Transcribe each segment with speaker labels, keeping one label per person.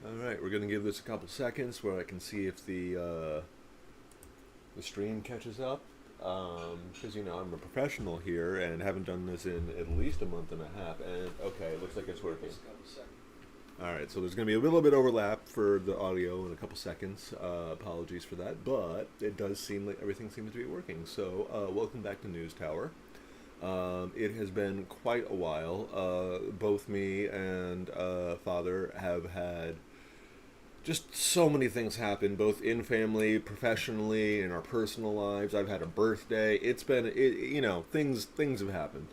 Speaker 1: All right, we're gonna give this a couple seconds where I can see if the stream catches up. Because I'm a professional here and haven't done this in at least a month and a half. And okay, it looks like it's working. All right, so there's going to be a little bit overlap for the audio in a couple seconds. Apologies for that, but it does seem like everything seems to be working. So, welcome back to News Tower. It has been quite a while. Both me and Father have had just so many things happen, both in family, professionally, in our personal lives. I've had a birthday. It's been, things have happened.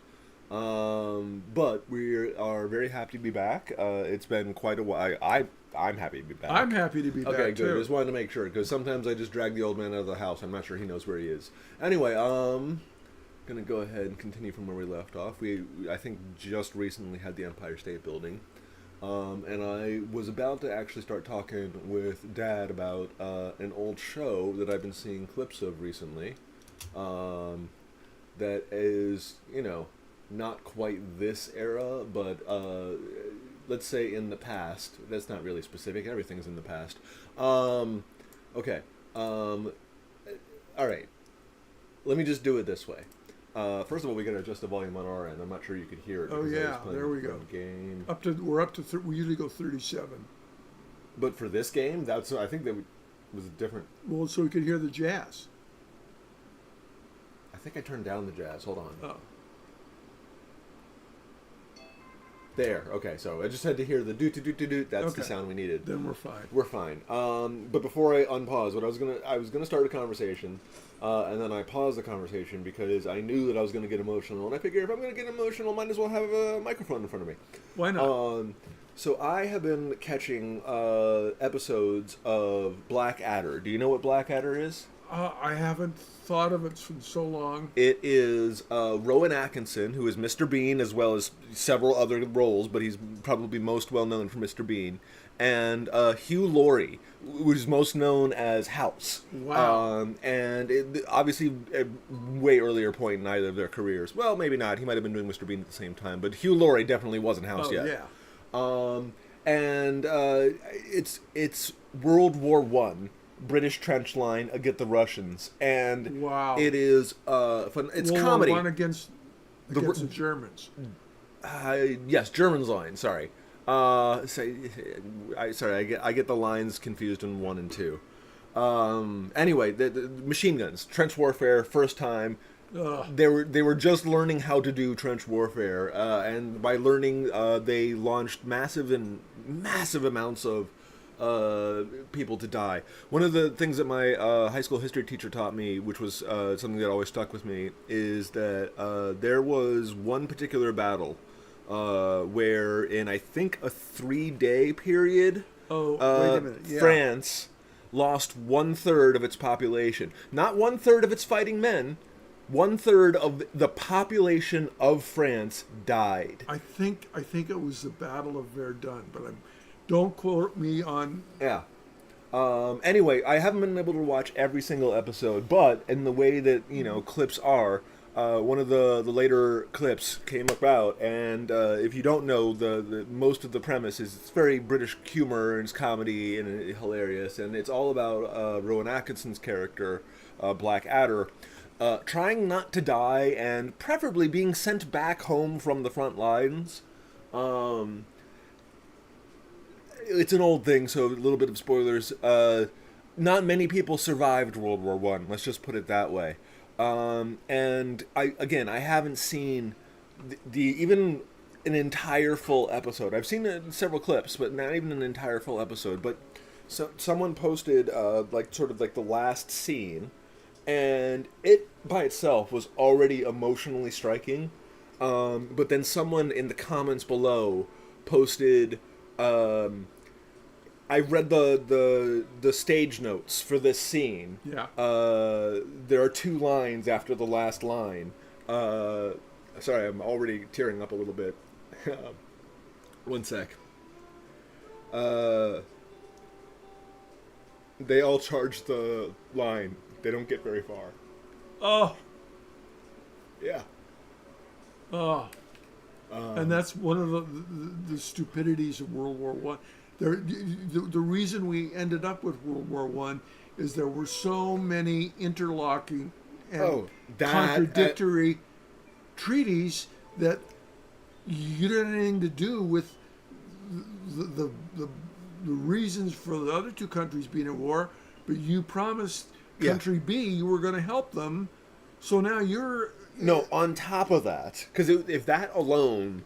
Speaker 1: But we are very happy to be back. It's been quite a while. I'm happy to be back.
Speaker 2: I'm happy to be back,
Speaker 1: Okay, good.
Speaker 2: too.
Speaker 1: Just wanted to make sure, because sometimes I just drag the old man out of the house. I'm not sure he knows where he is. Anyway, gonna go ahead and continue from where we left off. I think, just recently had the Empire State Building. And I was about to actually start talking with Dad about an old show that I've been seeing clips of recently. That is, not quite this era, but let's say in the past. That's not really specific. Everything's in the past. Okay. All right. Let me just do it this way. First of all, we got to adjust the volume on our end. I'm not sure you could hear it.
Speaker 2: Oh yeah, there we go.
Speaker 1: Game.
Speaker 2: We're up to. We usually go 37.
Speaker 1: But for this game, I think that was different.
Speaker 2: Well, so we could hear the jazz.
Speaker 1: I think I turned down the jazz. Hold on.
Speaker 2: Oh.
Speaker 1: There. Okay. So I just had to hear the doot doot doot doot. That's
Speaker 2: Okay.
Speaker 1: the sound we needed.
Speaker 2: Then we're fine.
Speaker 1: We're fine. But before I unpause, I was gonna start a conversation, and then I paused the conversation because I knew that I was gonna get emotional, and I figured if I'm gonna get emotional, I might as well have a microphone in front of me.
Speaker 2: Why not?
Speaker 1: So I have been catching episodes of Blackadder. Do you know what Blackadder is?
Speaker 2: I haven't thought of it in so long.
Speaker 1: It is Rowan Atkinson, who is Mr. Bean, as well as several other roles, but he's probably most well known for Mr. Bean, and Hugh Laurie, who is most known as House.
Speaker 2: Wow.
Speaker 1: And obviously, a way earlier point in either of their careers. Well, maybe not. He might have been doing Mr. Bean at the same time, but Hugh Laurie definitely wasn't House yet.
Speaker 2: Yeah.
Speaker 1: And it's World War One. British trench line against the Russians, and
Speaker 2: Wow.
Speaker 1: it is fun. It's
Speaker 2: World
Speaker 1: comedy.
Speaker 2: War I against the Germans.
Speaker 1: Yes, Germans line. Sorry, I get the lines confused in 1 and 2. Anyway, the machine guns, trench warfare, first time.
Speaker 2: Ugh.
Speaker 1: They were just learning how to do trench warfare, and by learning, they launched massive amounts of people to die. One of the things that my high school history teacher taught me, which was something that always stuck with me, is that there was one particular battle where, in I think a 3-day period,
Speaker 2: Oh, wait a minute. Yeah.
Speaker 1: France lost 1/3 of its population. Not 1/3 of its fighting men. 1/3 of the population of France died.
Speaker 2: I think it was the Battle of Verdun, but don't quote me on.
Speaker 1: Yeah. Anyway, I haven't been able to watch every single episode, but in the way that, clips are, one of the later clips came about, and if you don't know, the most of the premise is it's very British humor and it's comedy and hilarious, and it's all about Rowan Atkinson's character, Blackadder, trying not to die and preferably being sent back home from the front lines. It's an old thing, so a little bit of spoilers. Not many people survived World War One. Let's just put it that way. And I haven't seen the even an entire full episode. I've seen several clips, but not even an entire full episode. But someone posted sort of the last scene, and it by itself was already emotionally striking. But then someone in the comments below posted. I read the stage notes for this scene.
Speaker 2: Yeah.
Speaker 1: There are 2 lines after the last line. Sorry, I'm already tearing up a little bit. One sec. They all charge the line. They don't get very far.
Speaker 2: Oh.
Speaker 1: Yeah.
Speaker 2: Oh. And that's one of the stupidities of World War One. The reason we ended up with World War One is there were so many interlocking and
Speaker 1: Oh, that
Speaker 2: contradictory treaties that you didn't have anything to do with the, the, the, the reasons for the other two countries being at war, but you promised
Speaker 1: Yeah.
Speaker 2: country B you were going to help them. So now you're
Speaker 1: No, on top of that, because if that alone,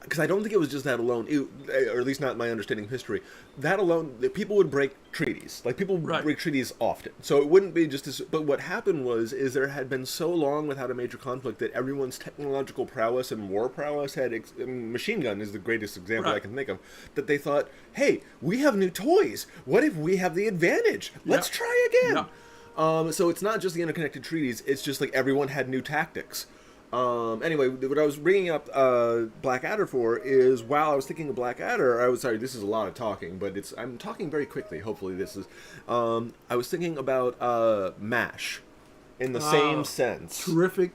Speaker 1: because I don't think it was just that alone, or at least not my understanding of history, that alone, that people would break treaties. Like, people
Speaker 2: Right.
Speaker 1: break treaties often. So it wouldn't be just as, but what happened is there had been so long without a major conflict that everyone's technological prowess and war prowess had, machine gun is the greatest example I
Speaker 2: Right.
Speaker 1: can think of, that they thought, hey, we have new toys. What if we have the advantage? Let's
Speaker 2: Yeah.
Speaker 1: try again.
Speaker 2: Yeah.
Speaker 1: So it's not just the interconnected treaties, it's just like everyone had new tactics. Anyway, what I was bringing up Blackadder for is while I was thinking of Blackadder, I was sorry, this is a lot of talking, but I'm talking very quickly. Hopefully, this is. I was thinking about MASH in the same sense,
Speaker 2: terrific,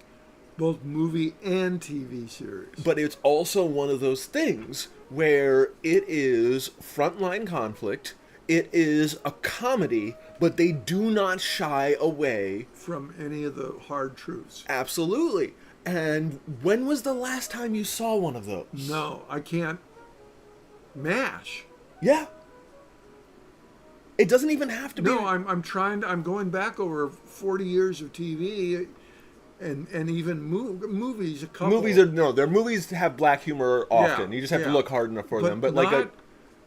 Speaker 2: both movie and TV series.
Speaker 1: but it's also one of those things where it is frontline conflict. It is a comedy, but they do not shy away.
Speaker 2: From any of the hard truths.
Speaker 1: Absolutely. And when was the last time you saw one of those?
Speaker 2: No, I can't. MASH.
Speaker 1: Yeah. It doesn't even have to be.
Speaker 2: No, I'm going back over 40 years of TV, and even movies. A couple.
Speaker 1: Their movies have black humor often.
Speaker 2: Yeah,
Speaker 1: You just have to
Speaker 2: yeah.
Speaker 1: look hard enough for them. But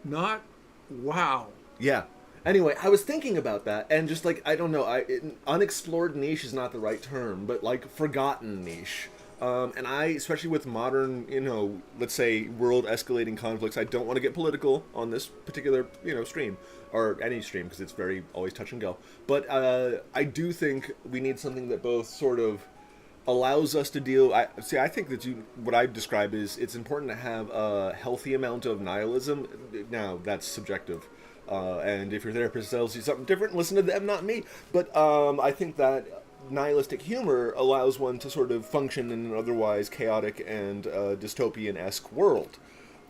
Speaker 2: not wow.
Speaker 1: yeah. Anyway, I was thinking about that, and just like, I don't know, unexplored niche is not the right term, but like forgotten niche. And I, especially with modern, let's say world escalating conflicts, I don't want to get political on this particular, stream, or any stream, because it's very always touch and go. But I do think we need something that both sort of allows us to deal. I think that what I describe is it's important to have a healthy amount of nihilism. Now that's subjective. And if your therapist tells you something different, listen to them, not me. But I think that nihilistic humor allows one to sort of function in an otherwise chaotic and dystopian-esque world.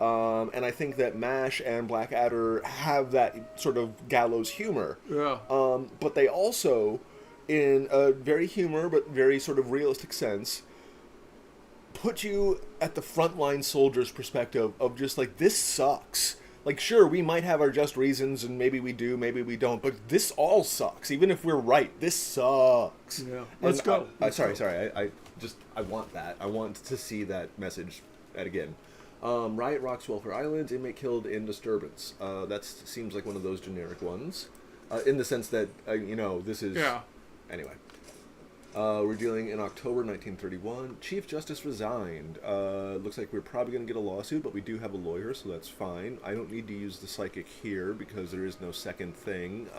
Speaker 1: And I think that MASH and Blackadder have that sort of gallows humor.
Speaker 2: Yeah.
Speaker 1: But they also, in a very humor but very sort of realistic sense, put you at the frontline soldier's perspective of just like, this sucks. Like, sure, we might have our just reasons, and maybe we do, maybe we don't, but this all sucks. Even if we're right, this sucks.
Speaker 2: Yeah. Let's go.
Speaker 1: Sorry. I want that. I want to see that message again. Riot rocks Welfare Island, inmate killed in disturbance. That seems like one of those generic ones. In the sense that, this is...
Speaker 2: Yeah.
Speaker 1: Anyway. We're dealing in October 1931. Chief Justice resigned. Looks like we're probably going to get a lawsuit, but we do have a lawyer, so that's fine. I don't need to use the psychic here because there is no second thing.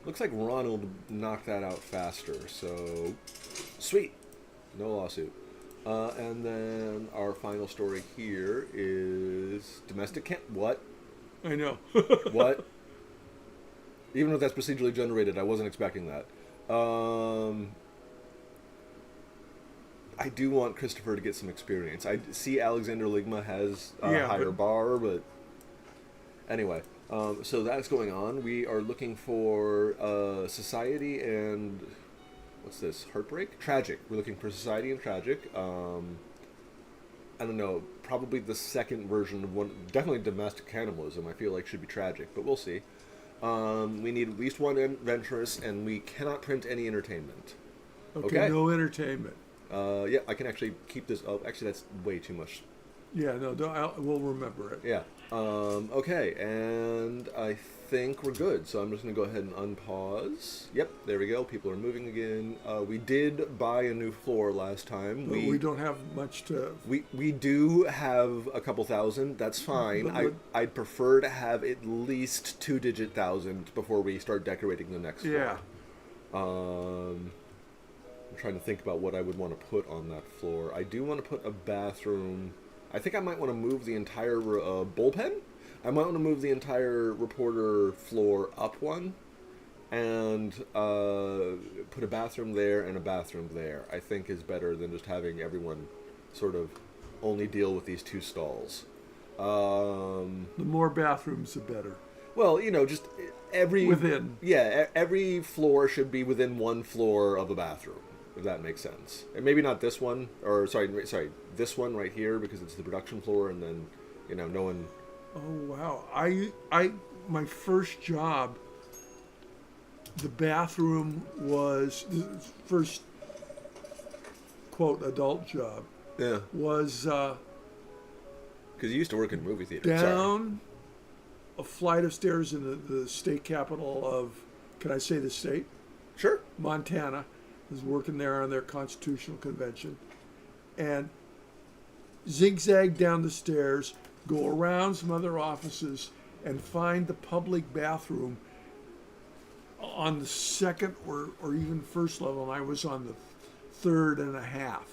Speaker 1: Looks like Ronald knocked that out faster, so sweet. No lawsuit. And then our final story here is domestic what?
Speaker 2: I know.
Speaker 1: What? Even though that's procedurally generated, I wasn't expecting that. I do want Christopher to get some experience. I see Alexander Ligma has a higher bar, but anyway. So that's going on. We are looking for Society and what's this? Heartbreak? Tragic. We're looking for Society and Tragic. I don't know. Probably the second version of one. Definitely domestic cannibalism. I feel like should be Tragic, but we'll see. We need at least one adventurous, and we cannot print any entertainment.
Speaker 2: Okay. No entertainment.
Speaker 1: Yeah, I can actually keep this. Oh, actually, that's way too much.
Speaker 2: Yeah, no, we'll remember it.
Speaker 1: Yeah. Okay, and I think we're good. So I'm just going to go ahead and unpause. Yep, there we go. People are moving again. We did buy a new floor last time.
Speaker 2: But we don't have much to...
Speaker 1: We do have a couple thousand. That's fine. I'd prefer to have at least 2-digit thousand before we start decorating the next floor.
Speaker 2: Yeah.
Speaker 1: I'm trying to think about what I would want to put on that floor. I do want to put a bathroom. I think I might want to move the entire bullpen. I might want to move the entire reporter floor up one and put a bathroom there and a bathroom there. I think is better than just having everyone sort of only deal with these two stalls.
Speaker 2: The more bathrooms, the better.
Speaker 1: Well, you know, just every
Speaker 2: Within.
Speaker 1: every floor should be within one floor of a bathroom, if that makes sense. And maybe not this one, or sorry, this one right here because it's the production floor, and then, you know, no one.
Speaker 2: Oh wow! My first job, the bathroom was the first quote adult job
Speaker 1: Yeah,
Speaker 2: was
Speaker 1: because you used to work in movie theaters.
Speaker 2: down a flight of stairs in the state capital of, can I say the state?
Speaker 1: Sure.
Speaker 2: Montana. I was working there on their constitutional convention, and zigzag down the stairs, go around some other offices, and find the public bathroom on the second or even first level, and I was on the third and a half.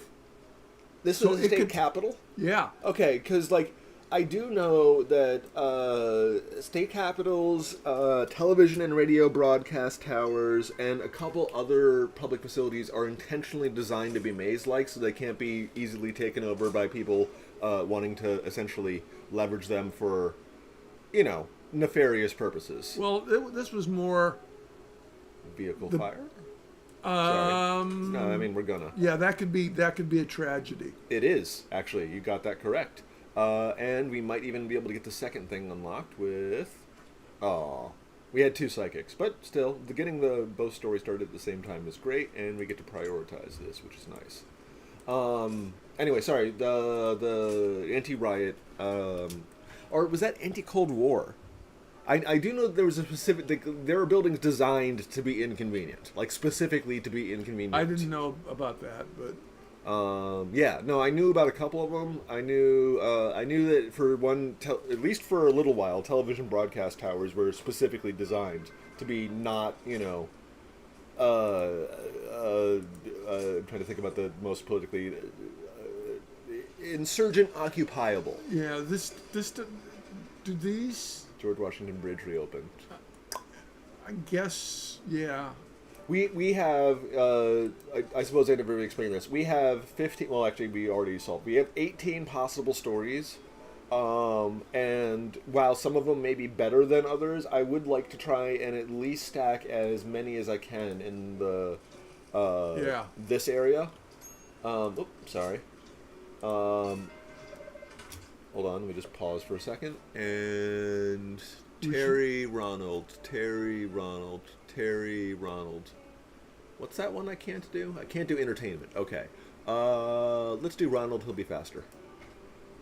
Speaker 1: This
Speaker 2: So
Speaker 1: was the
Speaker 2: it
Speaker 1: state
Speaker 2: could-
Speaker 1: capital?
Speaker 2: Yeah.
Speaker 1: Okay, because, like, I do know that state capitals, television and radio broadcast towers, and a couple other public facilities are intentionally designed to be maze-like, so they can't be easily taken over by people wanting to essentially leverage them for, you know, nefarious purposes.
Speaker 2: Well, this was more.
Speaker 1: Vehicle
Speaker 2: the-
Speaker 1: fire? Sorry.
Speaker 2: Um,
Speaker 1: No, I mean, we're gonna.
Speaker 2: Yeah, that could be a tragedy.
Speaker 1: It is, actually. You got that correct. And we might even be able to get the second thing unlocked with... Aw. We had two psychics. But still, getting both stories started at the same time is great, and we get to prioritize this, which is nice. Anyway, sorry. The anti-riot... or was that anti-Cold War? I do know that there was a specific... There were buildings designed to be inconvenient. Like, specifically to be inconvenient.
Speaker 2: I didn't know about that, but
Speaker 1: Yeah, no, I knew about a couple of them. I knew that for at least for a little while, television broadcast towers were specifically designed to be not, you know, I'm trying to think about the most politically insurgent occupiable.
Speaker 2: yeah, do these?
Speaker 1: George Washington Bridge reopened.
Speaker 2: I guess, yeah.
Speaker 1: We have, I suppose I never really explained this. We have 15, well, actually, we already solved. We have 18 possible stories. And while some of them may be better than others, I would like to try and at least stack as many as I can in the, this area. Oops, sorry. Hold on, let me just pause for a second. And Terry Ronald. What's that one I can't do? I can't do entertainment. Okay. Let's do Ronald. He'll be faster.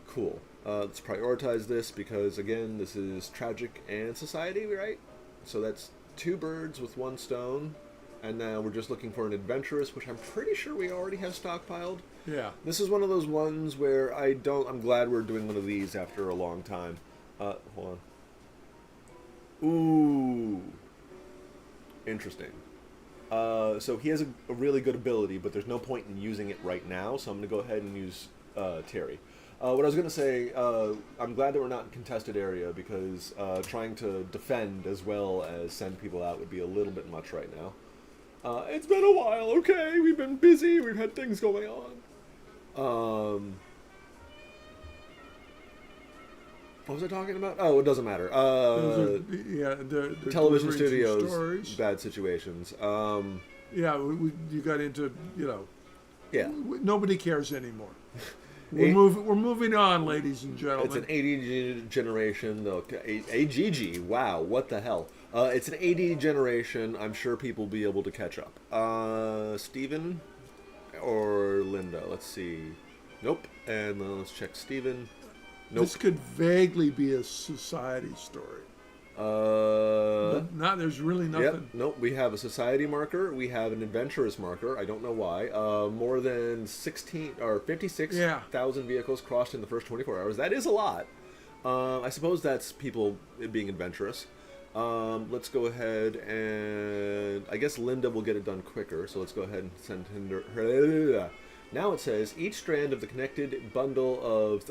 Speaker 1: Cool. Let's prioritize this because, again, this is tragic and society, right? So that's 2 birds with 1 stone. And now we're just looking for an adventurous, which I'm pretty sure we already have stockpiled.
Speaker 2: Yeah.
Speaker 1: This is one of those ones where I'm glad we're doing one of these after a long time. Hold on. Ooh. Interesting. So he has a really good ability, but there's no point in using it right now, so I'm going to go ahead and use Terry. What I was going to say, I'm glad that we're not in contested area, because trying to defend as well as send people out would be a little bit much right now. It's been a while, okay? We've been busy, we've had things going on. What was I talking about? Oh, it doesn't matter.
Speaker 2: They're
Speaker 1: Television
Speaker 2: delivering some
Speaker 1: studios,
Speaker 2: stories.
Speaker 1: bad situations.
Speaker 2: Yeah, you got into,
Speaker 1: Yeah.
Speaker 2: nobody cares anymore.
Speaker 1: Eight-
Speaker 2: We're moving on, ladies and
Speaker 1: It's
Speaker 2: gentlemen.
Speaker 1: an AD generation. AGG. Wow, what the hell? It's an AD generation. I'm sure people will be able to catch up. Steven or Linda? Let's see. Nope. And then let's check Steven. Nope.
Speaker 2: This could vaguely be a society story. There's really nothing.
Speaker 1: Yep. Nope. We have a society marker. We have an adventurous marker. I don't know why. More than 16 or 56,000 vehicles crossed in the first 24 hours. That is a lot. I suppose that's people being adventurous. Let's go ahead and I guess Linda will get it done quicker. So let's go ahead and send her. Now it says each strand of the connected bundle of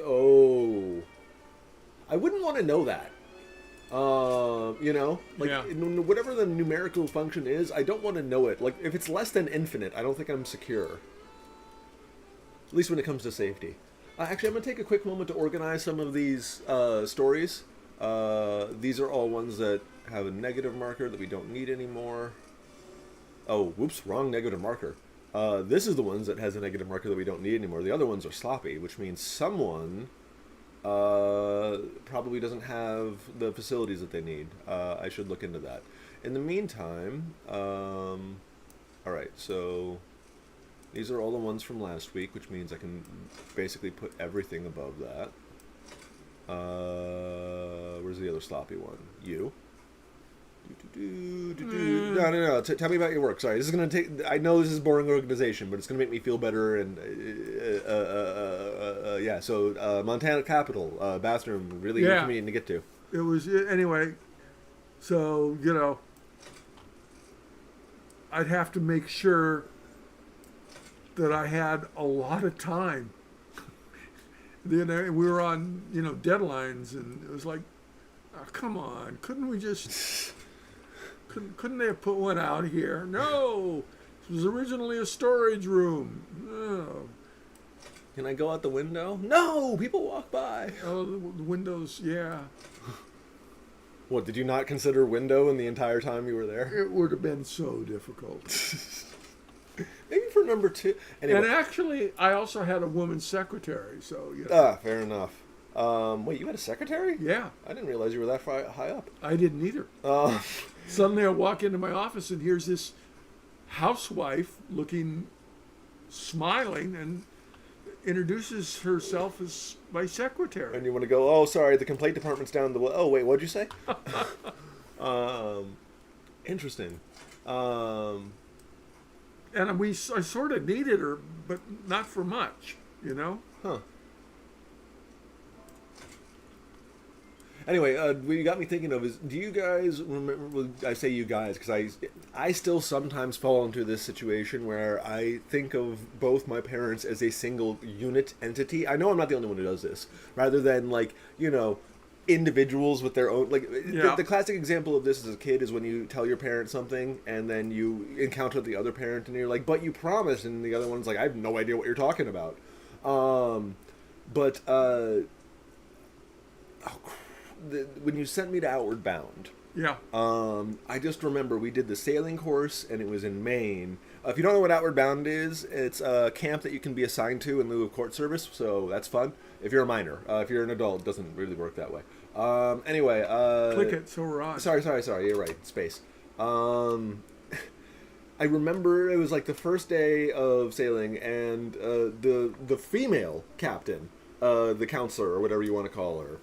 Speaker 1: I wouldn't want to know that. Whatever the numerical function is, I don't want to know it. Like, if it's less than infinite, I don't think I'm secure. At least when it comes to safety. Actually, I'm going to take a quick moment to organize some of these stories. These are all ones that have a negative marker that we don't need anymore. Oh, whoops, wrong negative marker. This is the ones that has a negative marker that we don't need anymore. The other ones are sloppy, which means someone probably doesn't have the facilities that they need. I should look into that. In the meantime, all right, so these are all the ones from last week, which means I can basically put everything above that. Where's the other sloppy one? You. No. Tell me about your work. Sorry, this is gonna take. I know this is boring organization, but it's gonna make me feel better. And yeah. So Montana Capitol bathroom, really inconvenient to get to.
Speaker 2: It was anyway. So I'd have to make sure that I had a lot of time. We were on deadlines, and it was like, oh, come on, couldn't we just? Couldn't they have put one out here? No, it was originally a storage room. No.
Speaker 1: Can I go out the window? No, people walk by.
Speaker 2: Oh, the windows, yeah.
Speaker 1: What, did you not consider window in the entire time you were there?
Speaker 2: It would have been so difficult.
Speaker 1: Maybe for number 2. Anyway.
Speaker 2: And actually, I also had a woman secretary, so
Speaker 1: fair enough. Wait, you had a secretary?
Speaker 2: Yeah.
Speaker 1: I didn't realize you were that high up.
Speaker 2: I didn't either. Suddenly I walk into my office and here's this housewife looking, smiling, and introduces herself as my secretary.
Speaker 1: And you want to go, oh, sorry, the complaint department's down the way. Oh, wait, what'd you say? Interesting.
Speaker 2: And I sort of needed her, but not for much,
Speaker 1: Huh. Anyway, what you got me thinking of is, do you guys remember, well, I say you guys, because I still sometimes fall into this situation where I think of both my parents as a single unit entity. I know I'm not the only one who does this, rather than individuals with their own, the classic example of this as a kid is when you tell your parent something and then you encounter the other parent and you're like, but you promised, and the other one's like, I have no idea what you're talking about. When you sent me to Outward Bound,
Speaker 2: yeah,
Speaker 1: I just remember we did the sailing course and it was in Maine. If you don't know what Outward Bound is, it's a camp that you can be assigned to in lieu of court service, so that's fun. If you're a minor, if you're an adult, it doesn't really work that way. Anyway,
Speaker 2: click it so we're on.
Speaker 1: Sorry, you're right. Space. I remember it was like the first day of sailing, and the female captain, the counselor or whatever you want to call her,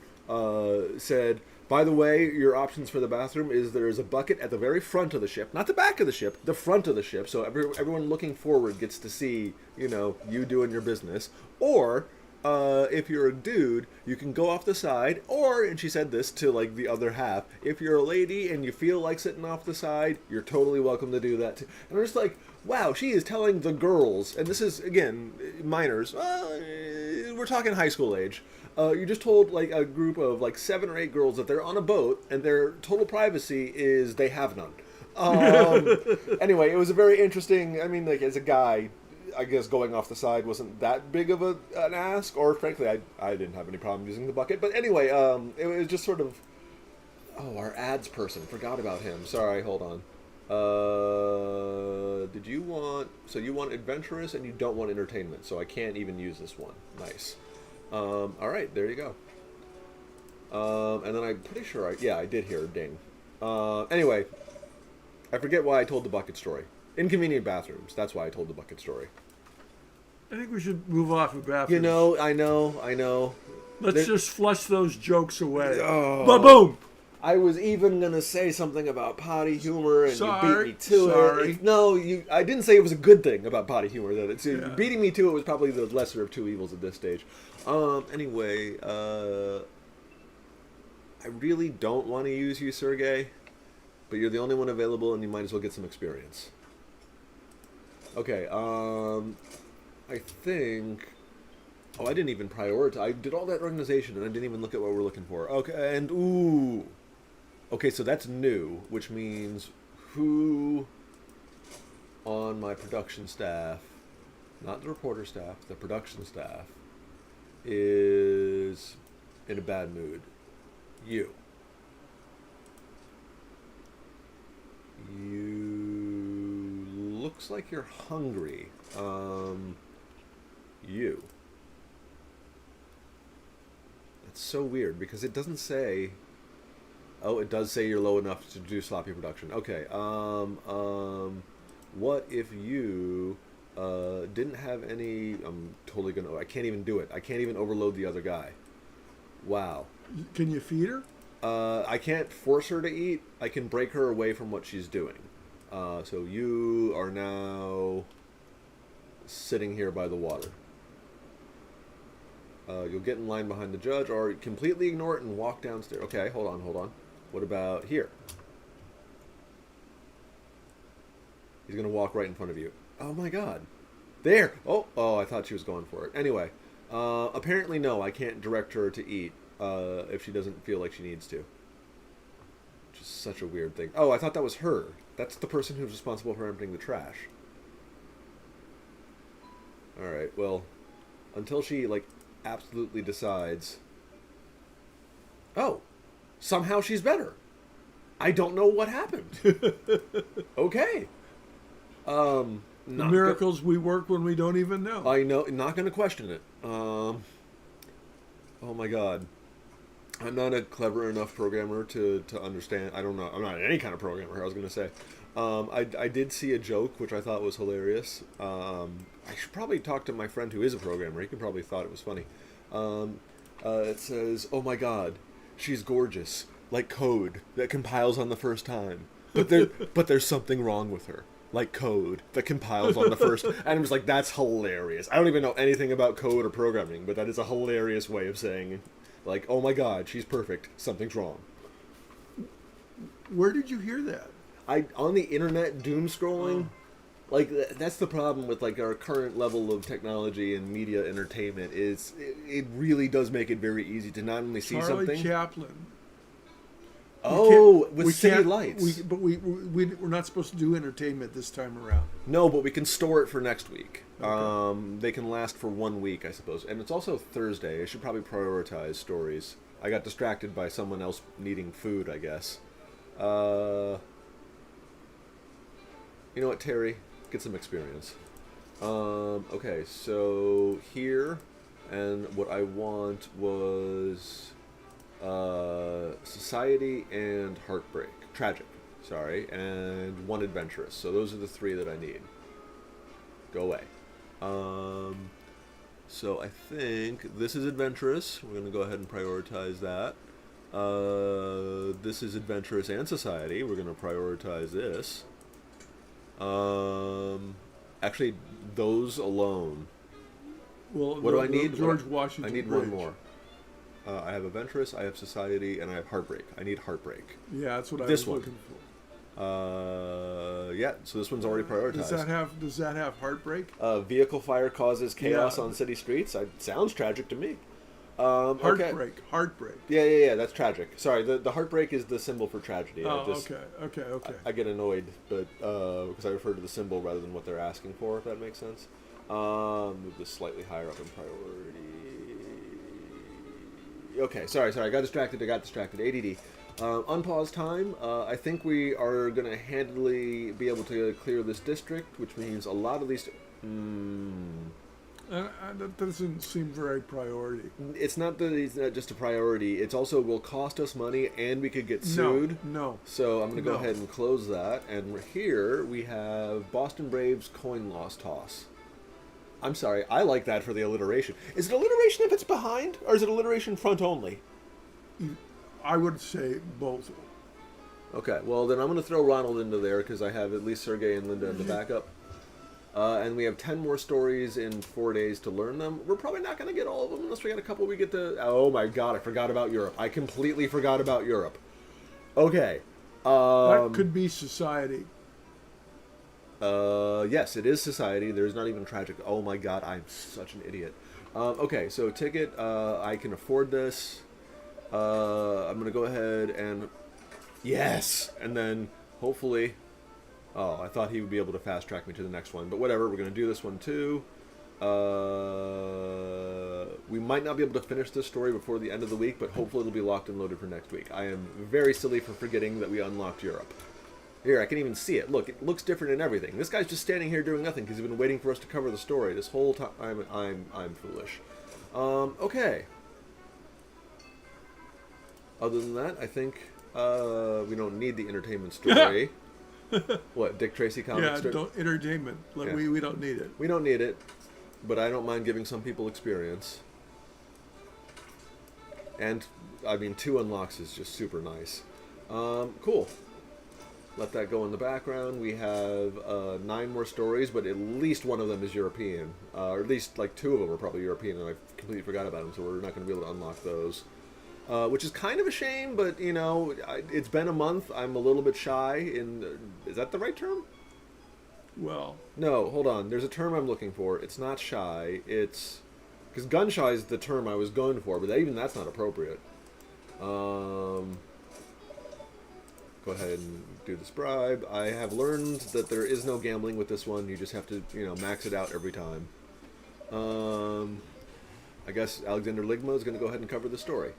Speaker 1: said, by the way, your options for the bathroom is there's a bucket at the very front of the ship, not the back of the ship, the front of the ship, so everyone looking forward gets to see, you doing your business. Or, if you're a dude, you can go off the side, or, and she said this to, the other half, if you're a lady and you feel like sitting off the side, you're totally welcome to do that too. And I'm just like, wow, she is telling the girls, and this is, again, minors, we're talking high school age, you just told a group of 7 or 8 girls that they're on a boat and their total privacy is they have none. Anyway, it was a very interesting. I mean, as a guy, I guess going off the side wasn't that big of an ask, or frankly, I didn't have any problem using the bucket. But anyway, it was just sort of. Oh, our ads person, forgot about him. Sorry, hold on. Did you want? So you want adventurous and you don't want entertainment, so I can't even use this one. Nice. All right, there you go. And then I'm pretty sure I did hear a ding. Anyway, I forget why I told the bucket story. Inconvenient bathrooms. That's why I told the bucket story.
Speaker 2: I think we should move off of bathrooms.
Speaker 1: I know.
Speaker 2: Let's just flush those jokes away.
Speaker 1: Oh.
Speaker 2: Ba-boom!
Speaker 1: I was even gonna say something about potty humor, and you beat me to it. I didn't say it was a good thing about potty humor. Beating me to it was probably the lesser of two evils at this stage. Anyway, I really don't want to use you, Sergey, but you're the only one available, and you might as well get some experience. Okay. I think. Oh, I didn't even prioritize. I did all that organization, and I didn't even look at what we're looking for. Okay, and ooh. Okay, so that's new, which means who on my production staff, not the reporter staff, the production staff, is in a bad mood. You. You looks like you're hungry. You. That's so weird because it doesn't say. Oh, it does say you're low enough to do sloppy production. Okay. What if you didn't have any? I'm totally gonna. I can't even do it. I can't even overload the other guy. Wow.
Speaker 2: Can you feed her?
Speaker 1: I can't force her to eat. I can break her away from what she's doing. So you are now sitting here by the water. You'll get in line behind the judge, or completely ignore it and walk downstairs. Okay, hold on. What about here? He's gonna walk right in front of you. Oh my god. There! Oh, I thought she was going for it. Anyway, apparently no, I can't direct her to eat if she doesn't feel like she needs to. Which is such a weird thing. Oh, I thought that was her. That's the person who's responsible for emptying the trash. Alright, well, until she, absolutely decides... Oh! Somehow she's better. I don't know what happened. Okay.
Speaker 2: The miracles we work when we don't even know.
Speaker 1: I know, not going to question it. Oh my god. I'm not a clever enough programmer to understand. I don't know. I'm not any kind of programmer, I was going to say. I did see a joke, which I thought was hilarious. I should probably talk to my friend who is a programmer. He could probably thought it was funny. It says, oh my god, she's gorgeous, like code that compiles on the first time. But there's something wrong with her. Like code that compiles on the first. And it was like, that's hilarious. I don't even know anything about code or programming, but that is a hilarious way of saying, like, oh my god, she's perfect. Something's wrong.
Speaker 2: Where did you hear that?
Speaker 1: On the internet, doom scrolling. Like, that's the problem with, our current level of technology and media entertainment is it really does make it very easy to not only see something.
Speaker 2: Charlie Chaplin.
Speaker 1: With City Lights.
Speaker 2: We're not supposed to do entertainment this time around.
Speaker 1: No, but we can store it for next week.
Speaker 2: Okay.
Speaker 1: They can last for 1 week, I suppose. And it's also Thursday. I should probably prioritize stories. I got distracted by someone else needing food, I guess. You know what, Terry? Get some experience. Okay, so here, and what I want was Society and Heartbreak. Tragic, sorry, and One Adventurous. So those are the three that I need. Go away. So I think this is Adventurous. We're going to go ahead and prioritize that. This is Adventurous and Society. We're going to prioritize this. Actually, those alone.
Speaker 2: Well,
Speaker 1: what do I need?
Speaker 2: George Washington
Speaker 1: I need
Speaker 2: Bridge.
Speaker 1: one more. I have Adventurous, I have Society, and I have Heartbreak. I need Heartbreak.
Speaker 2: Yeah, that's what I
Speaker 1: This
Speaker 2: was
Speaker 1: one.
Speaker 2: looking for.
Speaker 1: Yeah, so this one's already prioritized.
Speaker 2: Does that have Heartbreak?
Speaker 1: Vehicle fire causes chaos
Speaker 2: Yeah.
Speaker 1: on city streets. Sounds tragic to me.
Speaker 2: Heartbreak.
Speaker 1: Okay.
Speaker 2: Heartbreak.
Speaker 1: Yeah, that's tragic. Sorry, the heartbreak is the symbol for tragedy.
Speaker 2: Okay.
Speaker 1: I get annoyed, but because I refer to the symbol rather than what they're asking for, if that makes sense. Move this slightly higher up in priority. Okay, sorry, I got distracted. ADD. Unpause time. I think we are going to handily be able to clear this district, which means a lot of these...
Speaker 2: That doesn't seem very priority.
Speaker 1: It's not that it's not just a priority. It's also will cost us money, and we could get sued.
Speaker 2: No.
Speaker 1: So I'm going to go ahead and close that. And here we have Boston Braves coin loss toss. I'm sorry, I like that for the alliteration. Is it alliteration if it's behind, or is it alliteration front only?
Speaker 2: I would say both.
Speaker 1: Okay, well then I'm going to throw Ronald into there because I have at least Sergey and Linda in the backup. And we have 10 more stories in 4 days to learn them. We're probably not going to get all of them unless we got a couple we get to... Oh my god, I forgot about Europe. I completely forgot about Europe. Okay.
Speaker 2: That could be Society.
Speaker 1: Yes, it is Society. There's not even tragic. Oh my god, I'm such an idiot. Okay, so ticket. I can afford this. I'm going to go ahead and... Yes! And then, hopefully... Oh, I thought he would be able to fast track me to the next one. But whatever, we're going to do this one too. We might not be able to finish this story before the end of the week, but hopefully it'll be locked and loaded for next week. I am very silly for forgetting that we unlocked Europe. Here, I can even see it. Look, it looks different in everything. This guy's just standing here doing nothing because he's been waiting for us to cover the story this whole time. I'm foolish. Okay. Other than that, I think we don't need the entertainment story. What, Dick Tracy comic
Speaker 2: Yeah,
Speaker 1: strip?
Speaker 2: don't entertainment. Like,
Speaker 1: Yeah.
Speaker 2: we don't need it.
Speaker 1: We don't need it, but I don't mind giving some people experience. And, I mean, 2 unlocks is just super nice. Cool. Let that go in the background. We have 9 more stories, but at least one of them is European. Or at least, like, 2 of them are probably European, and I completely forgot about them, so we're not going to be able to unlock those. Which is kind of a shame, but, you know, it's been a month. I'm a little bit shy is that the right term?
Speaker 2: Well,
Speaker 1: No, hold on. There's a term I'm looking for. It's not shy. It's... Because gun shy is the term I was going for, but even that's not appropriate. Go ahead and do this bribe. I have learned that there is no gambling with this one. You just have to, you know, max it out every time. I guess Alexander Ligma is going to go ahead and cover the story.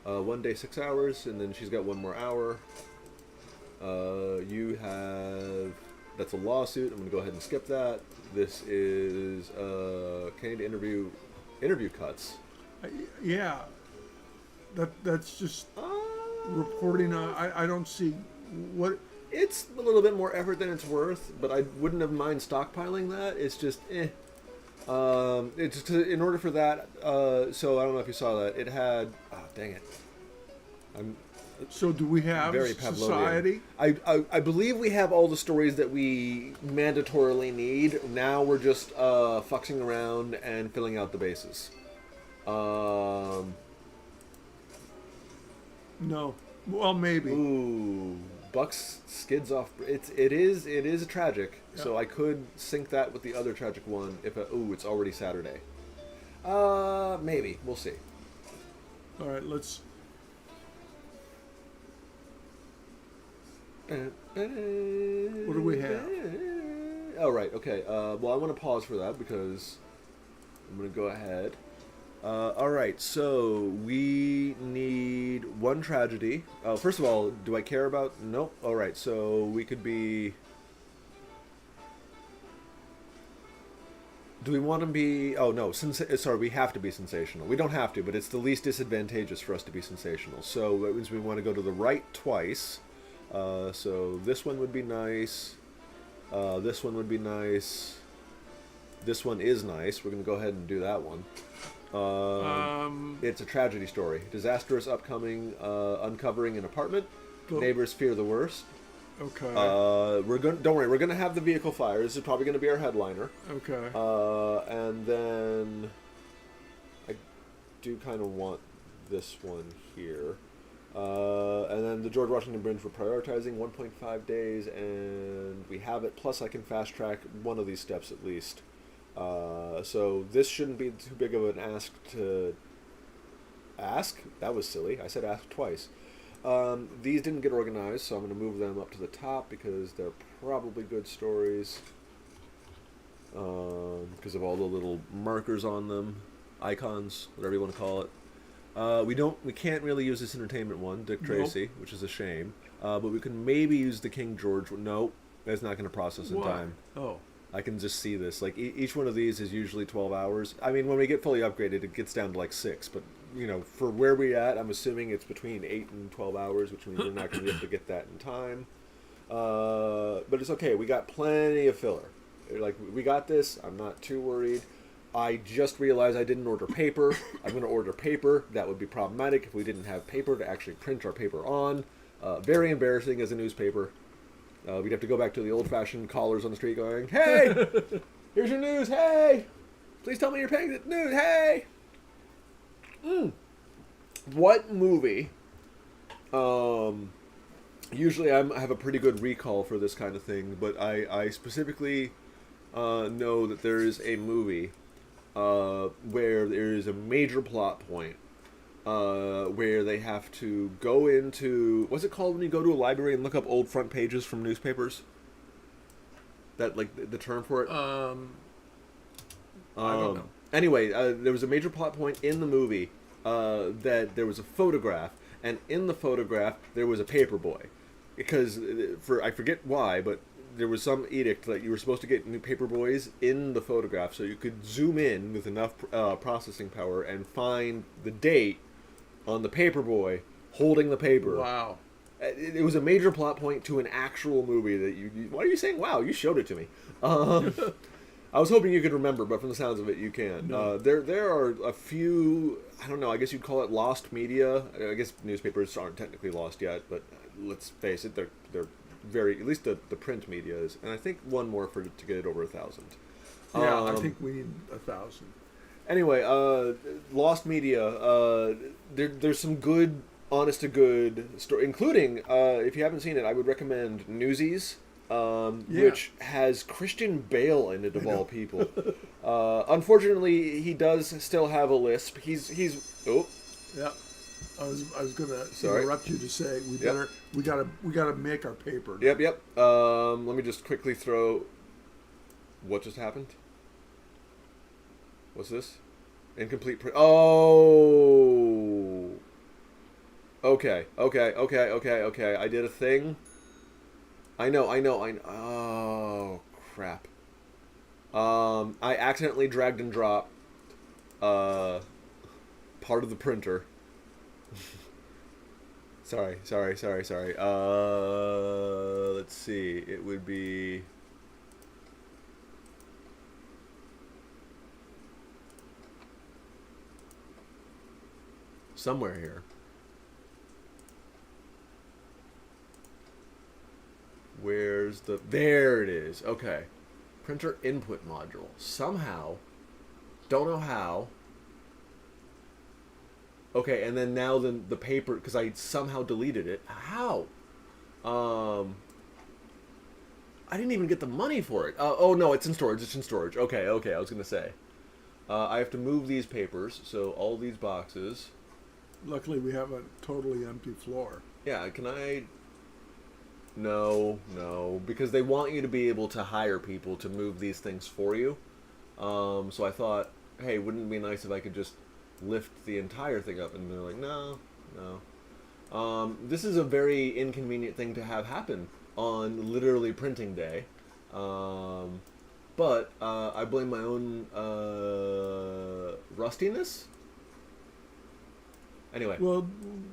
Speaker 1: 1 day, 6 hours, and then she's got 1 more hour. You have... That's a lawsuit. I'm going to go ahead and skip that. This is Canadian interview cuts.
Speaker 2: yeah. That's just reporting. I don't see what.
Speaker 1: It's a little bit more effort than it's worth, but I wouldn't have mind stockpiling that. It's just It's in order for that. So I don't know if you saw that. It had. Oh, dang it! I'm
Speaker 2: So do we have
Speaker 1: very
Speaker 2: society?
Speaker 1: Pavlovian. I believe we have all the stories that we mandatorily need. Now we're just fuxing around and filling out the bases.
Speaker 2: No. Well, maybe.
Speaker 1: Ooh, Bucks skids off. It is a tragic.
Speaker 2: Yeah.
Speaker 1: So I could sync that with the other tragic one. It's already Saturday. Maybe we'll see.
Speaker 2: All right, let's.
Speaker 1: What
Speaker 2: do we have?
Speaker 1: Oh, right. Okay. Well, I want to pause for that because I'm going to go ahead. All right. So we need 1 tragedy. First of all, do I care about? Nope. All right. So we could be. Do we want to be? Oh no. Sorry, we have to be sensational. We don't have to, but it's the least disadvantageous for us to be sensational. So that means we want to go to the right twice. So this one would be nice. This one would be nice. This one is nice. We're going to go ahead and do that one. It's a tragedy story. Disastrous upcoming uncovering an apartment. Neighbors fear the worst.
Speaker 2: Okay.
Speaker 1: Don't worry. We're going to have the vehicle fire. This is probably going to be our headliner.
Speaker 2: Okay.
Speaker 1: And then I do kind of want this one here. And then the George Washington Bridge, we're prioritizing 1.5 days, and we have it. Plus, I can fast track one of these steps at least. So this shouldn't be too big of an ask to ask. That was silly. I said ask twice. These didn't get organized, so I'm going to move them up to the top because they're probably good stories. Because of all the little markers on them, icons, whatever you want to call it. We can't really use this entertainment one, Dick Tracy, which is a shame. But we can maybe use the King George one. Nope, that's not going to process in time.
Speaker 2: Oh.
Speaker 1: I can just see this. Like each one of these is usually 12 hours. I mean, when we get fully upgraded, it gets down to like 6. But you know, for where we're at, I'm assuming it's between 8 and 12 hours, which means we're not going to be able to get that in time. But it's okay. We got plenty of filler. Like we got this. I'm not too worried. I just realized I didn't order paper. I'm going to order paper. That would be problematic if we didn't have paper to actually print our paper on. Very embarrassing as a newspaper. We'd have to go back to the old-fashioned callers on the street going, "Hey, here's your news. Hey, please tell me you're paying the news. Hey." What movie? Usually I have a pretty good recall for this kind of thing, but I specifically know that there is a movie where there is a major plot point where they have to go into... What's it called when you go to a library and look up old front pages from newspapers? That, like, the term for it?
Speaker 2: I don't know.
Speaker 1: Anyway, there was a major plot point in the movie that there was a photograph, and in the photograph there was a paper boy, because I forget why, but there was some edict that you were supposed to get new paper boys in the photograph so you could zoom in with enough processing power and find the date on the paper boy holding the paper.
Speaker 2: Wow.
Speaker 1: It was a major plot point to an actual movie that you why are you saying wow? You showed it to me. I was hoping you could remember, but from the sounds of it, you can.
Speaker 2: No.
Speaker 1: There are a few, I don't know, I guess you'd call it lost media. I guess newspapers aren't technically lost yet, but let's face it, they're very, at least the print media is. And I think one more to get it over 1,000.
Speaker 2: Yeah, I think we need 1,000.
Speaker 1: Anyway, lost media, there's some good, honest to good story, including, if you haven't seen it, I would recommend Newsies. Which has Christian Bale in it of all people. Unfortunately, he does still have a lisp. He's oh
Speaker 2: Yeah, I was gonna
Speaker 1: Sorry.
Speaker 2: interrupt you to say we gotta make our paper.
Speaker 1: Yep. Let me just quickly throw. What just happened? What's this? Incomplete print. Oh. Okay. I did a thing. I know. Oh, crap. I accidentally dragged and dropped part of the printer. Sorry. Let's see. It would be... somewhere here. Where's the... there it is. Okay. Printer input module. Somehow. Don't know how. Okay, and then now the paper... because I somehow deleted it. How? I didn't even get the money for it. Oh, no, it's in storage. Okay, I was going to say. I have to move these papers. So all these boxes...
Speaker 2: Luckily, we have a totally empty floor.
Speaker 1: Yeah, can I... No, because they want you to be able to hire people to move these things for you. So I thought, hey, wouldn't it be nice if I could just lift the entire thing up? And they're like, no. This is a very inconvenient thing to have happen on literally printing day. But I blame my own rustiness. Anyway.
Speaker 2: Well,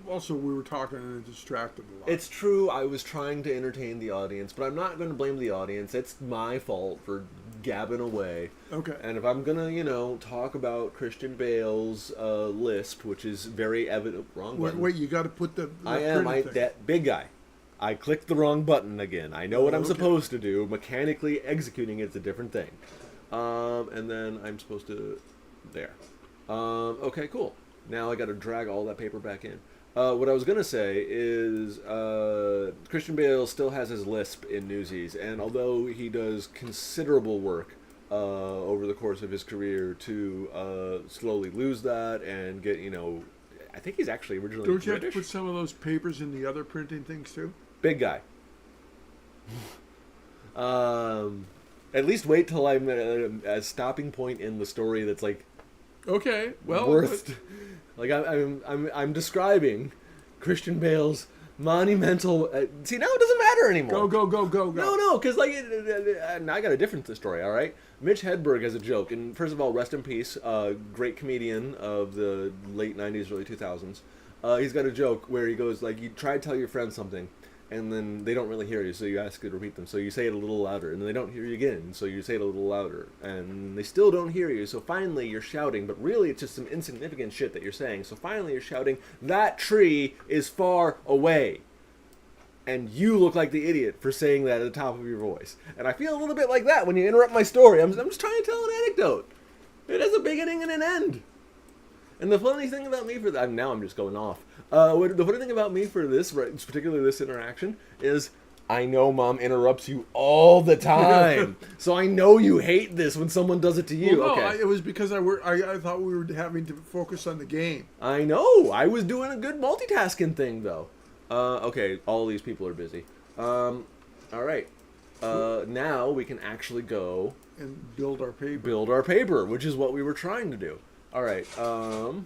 Speaker 2: also we were talking and it distracted a lot.
Speaker 1: It's true, I was trying to entertain the audience, but I'm not going to blame the audience. It's my fault for gabbing away.
Speaker 2: Okay.
Speaker 1: And if I'm going to, talk about Christian Bale's lisp, which is very evident... Wrong button.
Speaker 2: Wait, you got to put the
Speaker 1: that big guy. I clicked the wrong button again. I know what I'm supposed to do. Mechanically executing it's a different thing. And then I'm supposed to... there. Okay, cool. Now I got to drag all that paper back in. What I was going to say is Christian Bale still has his lisp in Newsies, and although he does considerable work over the course of his career to slowly lose that and get, I think he's actually originally
Speaker 2: Don't you
Speaker 1: British.
Speaker 2: have to put some of those papers in the other printing things too?
Speaker 1: Big guy. At least wait till I'm at a stopping point in the story that's like
Speaker 2: Okay, well,
Speaker 1: worth. Like I'm describing Christian Bale's monumental. See, now it doesn't matter anymore.
Speaker 2: Go.
Speaker 1: No, because I got a different story. All right, Mitch Hedberg has a joke, and first of all, rest in peace, great comedian of the late '90s, early 2000s. He's got a joke where he goes like, you try to tell your friend something, and then they don't really hear you, so you ask to repeat them. So you say it a little louder, and then they don't hear you again, so you say it a little louder, and they still don't hear you. So finally, you're shouting, but really it's just some insignificant shit that you're saying. So finally, you're shouting, "That tree is far away." And you look like the idiot for saying that at the top of your voice. And I feel a little bit like that when you interrupt my story. I'm just trying to tell an anecdote. It has a beginning and an end. And the funny thing about me for that, now I'm just going off. The funny thing about me for this, right, particularly this interaction, is I know Mom interrupts you all the time. So I know you hate this when someone does it to you.
Speaker 2: Well, no,
Speaker 1: okay.
Speaker 2: it was because I thought we were having to focus on the game.
Speaker 1: I know. I was doing a good multitasking thing, though. Okay, all these people are busy. All right. now we can actually go
Speaker 2: And build our paper.
Speaker 1: build our paper, which is what we were trying to do. All right.
Speaker 2: I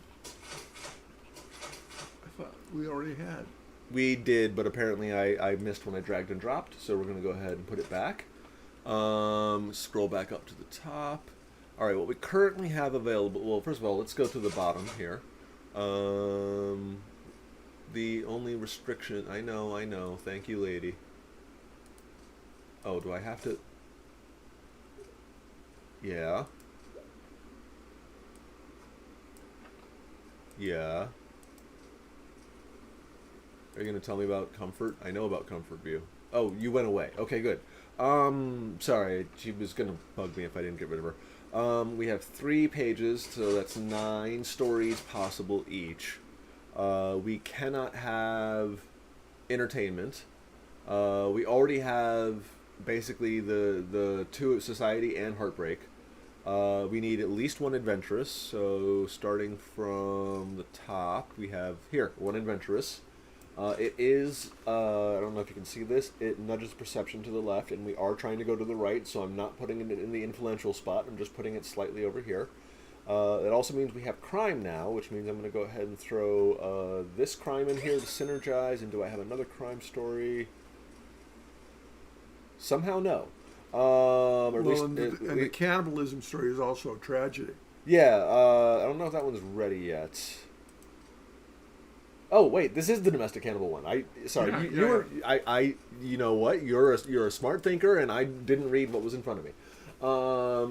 Speaker 2: thought we already had.
Speaker 1: We did, but apparently I missed when I dragged and dropped, so we're going to go ahead and put it back. Scroll back up to the top. All right, what we currently have available... Well, first of all, let's go to the bottom here. The only restriction... I know. Thank you, lady. Oh, do I have to... Yeah. Yeah. Are you going to tell me about Comfort? I know about Comfort View. Oh, you went away. Okay, good. Sorry, she was going to bug me if I didn't get rid of her. We have 3 pages, so that's 9 stories possible each. We cannot have entertainment. We already have basically the 2 Society and Heartbreak. We need at least 1 Adventurous, so starting from the top, we have, here, 1 Adventurous. It is, I don't know if you can see this, it nudges perception to the left, and we are trying to go to the right, so I'm not putting it in the influential spot, I'm just putting it slightly over here. It also means we have crime now, which means I'm going to go ahead and throw this crime in here to synergize, and do I have another crime story? Somehow no.
Speaker 2: The cannibalism story is also a tragedy.
Speaker 1: Yeah, I don't know if that one's ready yet. Oh wait, this is the domestic cannibal one. You know what? You're a smart thinker, and I didn't read what was in front of me.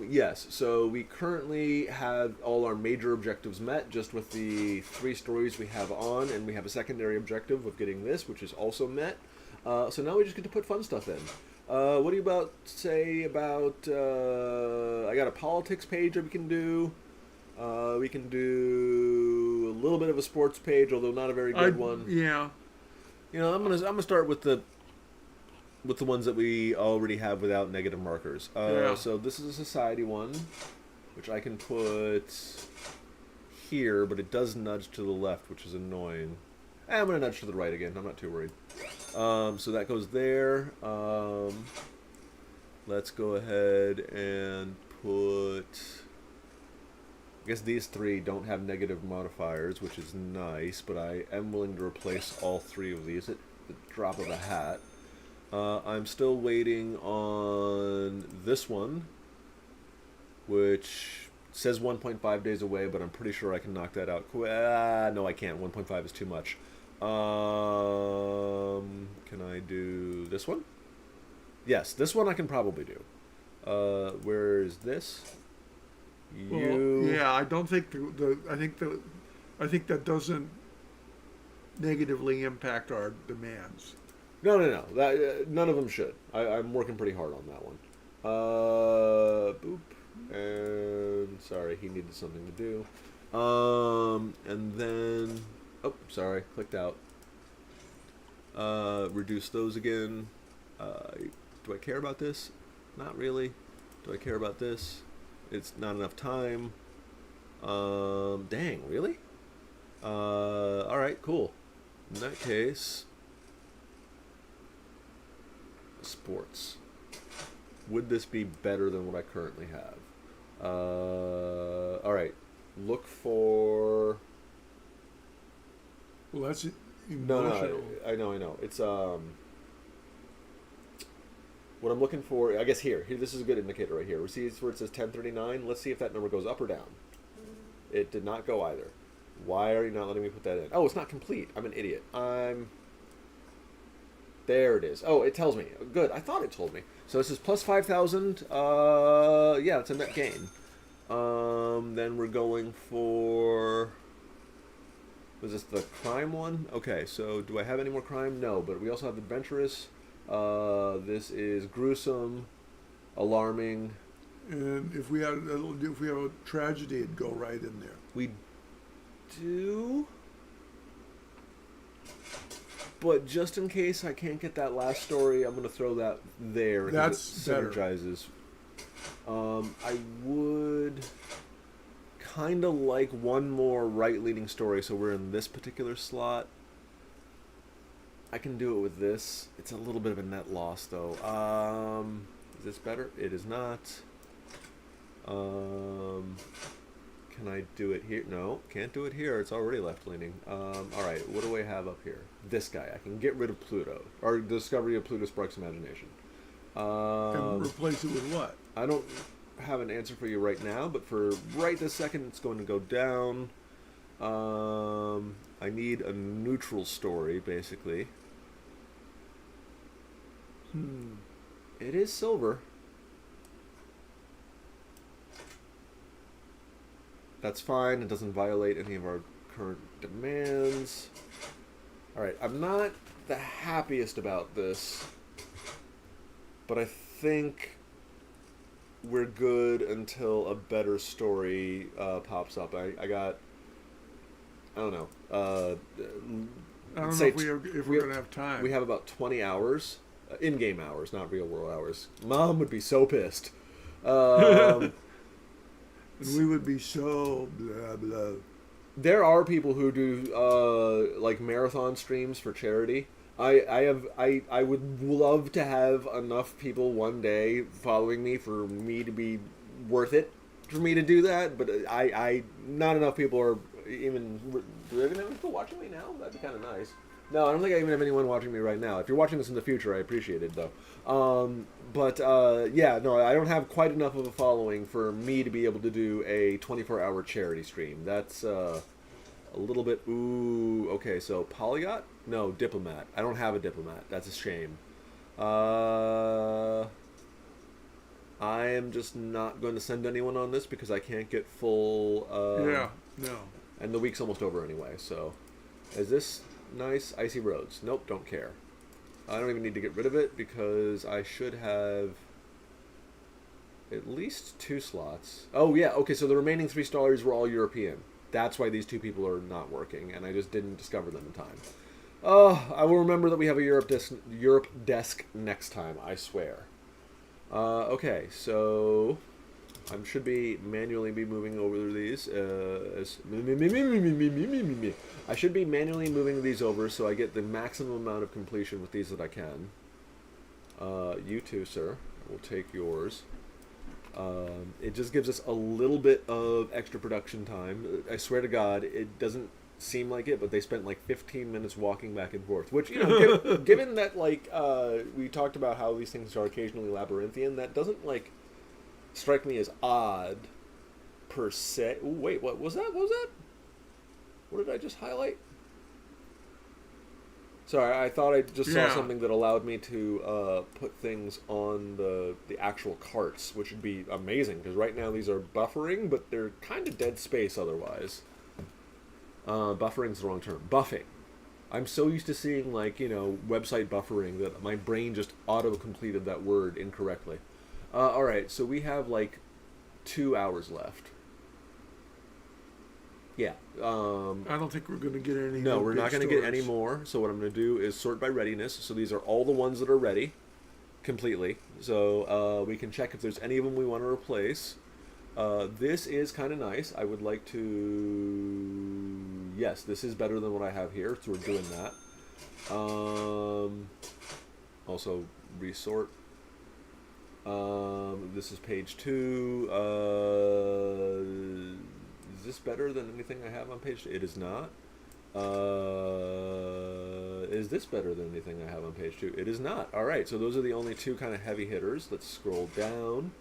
Speaker 1: Yes, so we currently have all our major objectives met, just with the 3 stories we have on, and we have a secondary objective of getting this, which is also met. So now we just get to put fun stuff in. What do you say about? I got a politics page that we can do. We can do a little bit of a sports page, although not a very good one.
Speaker 2: Yeah.
Speaker 1: You know, I'm gonna start with the ones that we already have without negative markers. So this is a Society one, which I can put here, but it does nudge to the left, which is annoying. I'm gonna nudge to the right again. I'm not too worried. So that goes there. Let's go ahead and put... I guess these 3 don't have negative modifiers, which is nice, but I am willing to replace all 3 of these at the drop of a hat. I'm still waiting on this one, which says 1.5 days away, but I'm pretty sure I can knock that out. No, I can't. 1.5 is too much. Can I do this one? Yes, this one I can probably do. Where is this?
Speaker 2: Yeah, I don't think I think that doesn't negatively impact our demands.
Speaker 1: No. That, none of them should. I'm working pretty hard on that one. Boop. And sorry, he needed something to do. And then, oh, sorry, clicked out. Reduce those again. Do I care about this? Not really. Do I care about this? It's not enough time. Dang, really? Alright, cool. In that case, sports. Would this be better than what I currently have? Alright, look for...
Speaker 2: Well, that's
Speaker 1: emotional. No, I know. It's, what I'm looking for, I guess here, this is a good indicator right here. See where it says 1039? Let's see if that number goes up or down. It did not go either. Why are you not letting me put that in? Oh, it's not complete. I'm an idiot. There it is. Oh, it tells me. Good. I thought it told me. So this is plus 5,000. Yeah, it's a net gain. Then we're going for... Was this the crime one? Okay, so do I have any more crime? No, but we also have adventurous. This is gruesome, alarming.
Speaker 2: And if we have a tragedy, it'd go right in there.
Speaker 1: We do, but just in case I can't get that last story, I'm going to throw that there.
Speaker 2: That's
Speaker 1: synergizes. I would kind of like one more right-leaning story, so we're in this particular slot. I can do it with this. It's a little bit of a net loss, though. Is this better? It is not. Can I do it here? No, can't do it here. It's already left-leaning. All right, what do I have up here? This guy. I can get rid of Pluto. Or Discovery of Pluto Sparks Imagination.
Speaker 2: And replace it with what?
Speaker 1: I don't have an answer for you right now, but for right this second, it's going to go down. I need a neutral story, basically. It is silver. That's fine. It doesn't violate any of our current demands. Alright, I'm not the happiest about this, but I think we're good until a better story pops up. I don't know.
Speaker 2: I don't know
Speaker 1: say
Speaker 2: if we're going to have time.
Speaker 1: We have about 20 hours. In-game hours, not real-world hours. Mom would be so pissed.
Speaker 2: And we would be so blah, blah.
Speaker 1: There are people who do like marathon streams for charity. I would love to have enough people one day following me for me to be worth it for me to do that, but I not enough people are even. Do they even have people watching me now? That'd be kind of nice. No, I don't think I even have anyone watching me right now. If you're watching this in the future, I appreciate it, though. Yeah, no, I don't have quite enough of a following for me to be able to do a 24-hour charity stream. That's a little bit... Ooh, okay, so Polygot? No, Diplomat. I don't have a Diplomat. That's a shame. I am just not going to send anyone on this because I can't get full...
Speaker 2: yeah, no.
Speaker 1: And the week's almost over anyway, so... Is this... Nice. Icy Roads. Nope, don't care. I don't even need to get rid of it because I should have at least 2 slots. Oh, yeah. Okay, so the remaining 3 stars were all European. That's why these 2 people are not working, and I just didn't discover them in time. Oh, I will remember that we have a Europe desk next time, I swear. Okay, so... I should be manually moving over these. I should be manually moving these over so I get the maximum amount of completion with these that I can. You too, sir. We'll take yours. It just gives us a little bit of extra production time. I swear to God, it doesn't seem like it, but they spent like 15 minutes walking back and forth. Which, you know, given that, like, we talked about how these things are occasionally labyrinthian, that doesn't, like... strike me as odd, per se. Ooh, wait, what was that? What was that? What did I just highlight? Sorry, I thought I just saw something that allowed me to put things on the actual carts, which would be amazing, because right now these are buffering, but they're kind of dead space otherwise. Buffering's the wrong term. Buffing. I'm so used to seeing, like, you know, website buffering that my brain just auto-completed that word incorrectly. Alright, so we have like 2 hours left. Yeah.
Speaker 2: I don't think we're going to get any.
Speaker 1: No, we're not going to get any more. So what I'm going to do is sort by readiness. So these are all the ones that are ready completely. So we can check if there's any of them we want to replace. This is kind of nice. I would like to... Yes, this is better than what I have here, so we're doing that. Also, resort. This is page 2. Is this better than anything I have on page 2? It is not. Is this better than anything I have on page 2? It is not. Alright, so those are the only 2 kind of heavy hitters. Let's scroll down.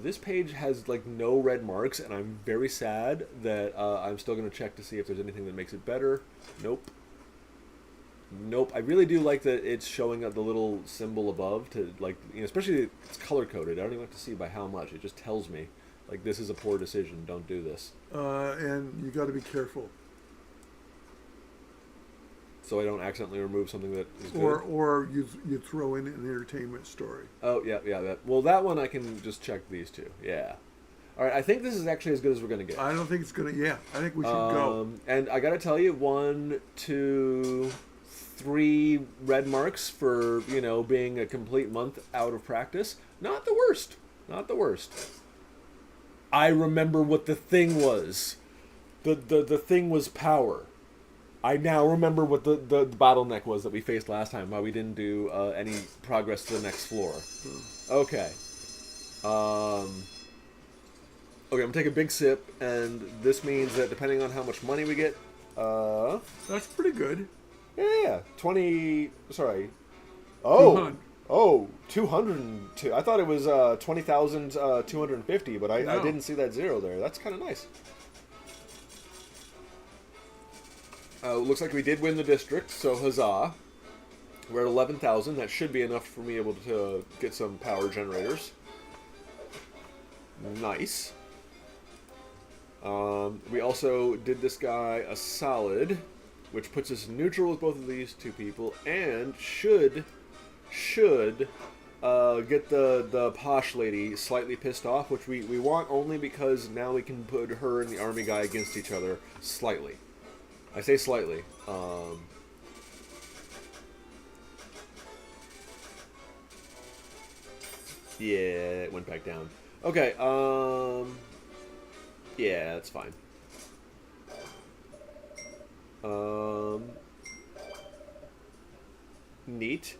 Speaker 1: This page has like no red marks, and I'm very sad that I'm still going to check to see if there's anything that makes it better. Nope. Nope. I really do like that it's showing up the little symbol above to, like, you know, especially it's color coded. I don't even have to see by how much. It just tells me, like, this is a poor decision. Don't do this.
Speaker 2: And you got to be careful.
Speaker 1: So I don't accidentally remove something that is good.
Speaker 2: Or you throw in an entertainment story.
Speaker 1: Oh yeah. Well, that one I can just check these 2. Yeah. All right. I think this is actually as good as we're gonna get.
Speaker 2: I don't think it's gonna. Yeah. I think we should go.
Speaker 1: And I gotta tell you, 1, 2, 3 red marks for, you know, being a complete month out of practice. Not the worst. Not the worst. I remember what the thing was. The thing was power. I now remember what the bottleneck was that we faced last time. Why we didn't do any progress to the next floor. Okay. Okay, I'm gonna take a big sip, and this means that depending on how much money we get,
Speaker 2: That's pretty good.
Speaker 1: yeah, 20. Sorry. Oh,
Speaker 2: 200.
Speaker 1: oh, 202. I thought it was 20,250, but I
Speaker 2: No.
Speaker 1: didn't see that zero there. That's kind of nice. Looks like we did win the district, so huzzah. We're at 11,000. That should be enough for me able to get some power generators. Nice. We also did this guy a solid, which puts us neutral with both of these two people, and should get the posh lady slightly pissed off, which we want only because now we can put her and the army guy against each other slightly. I say slightly. Yeah, it went back down. Okay, yeah, that's fine. Neat.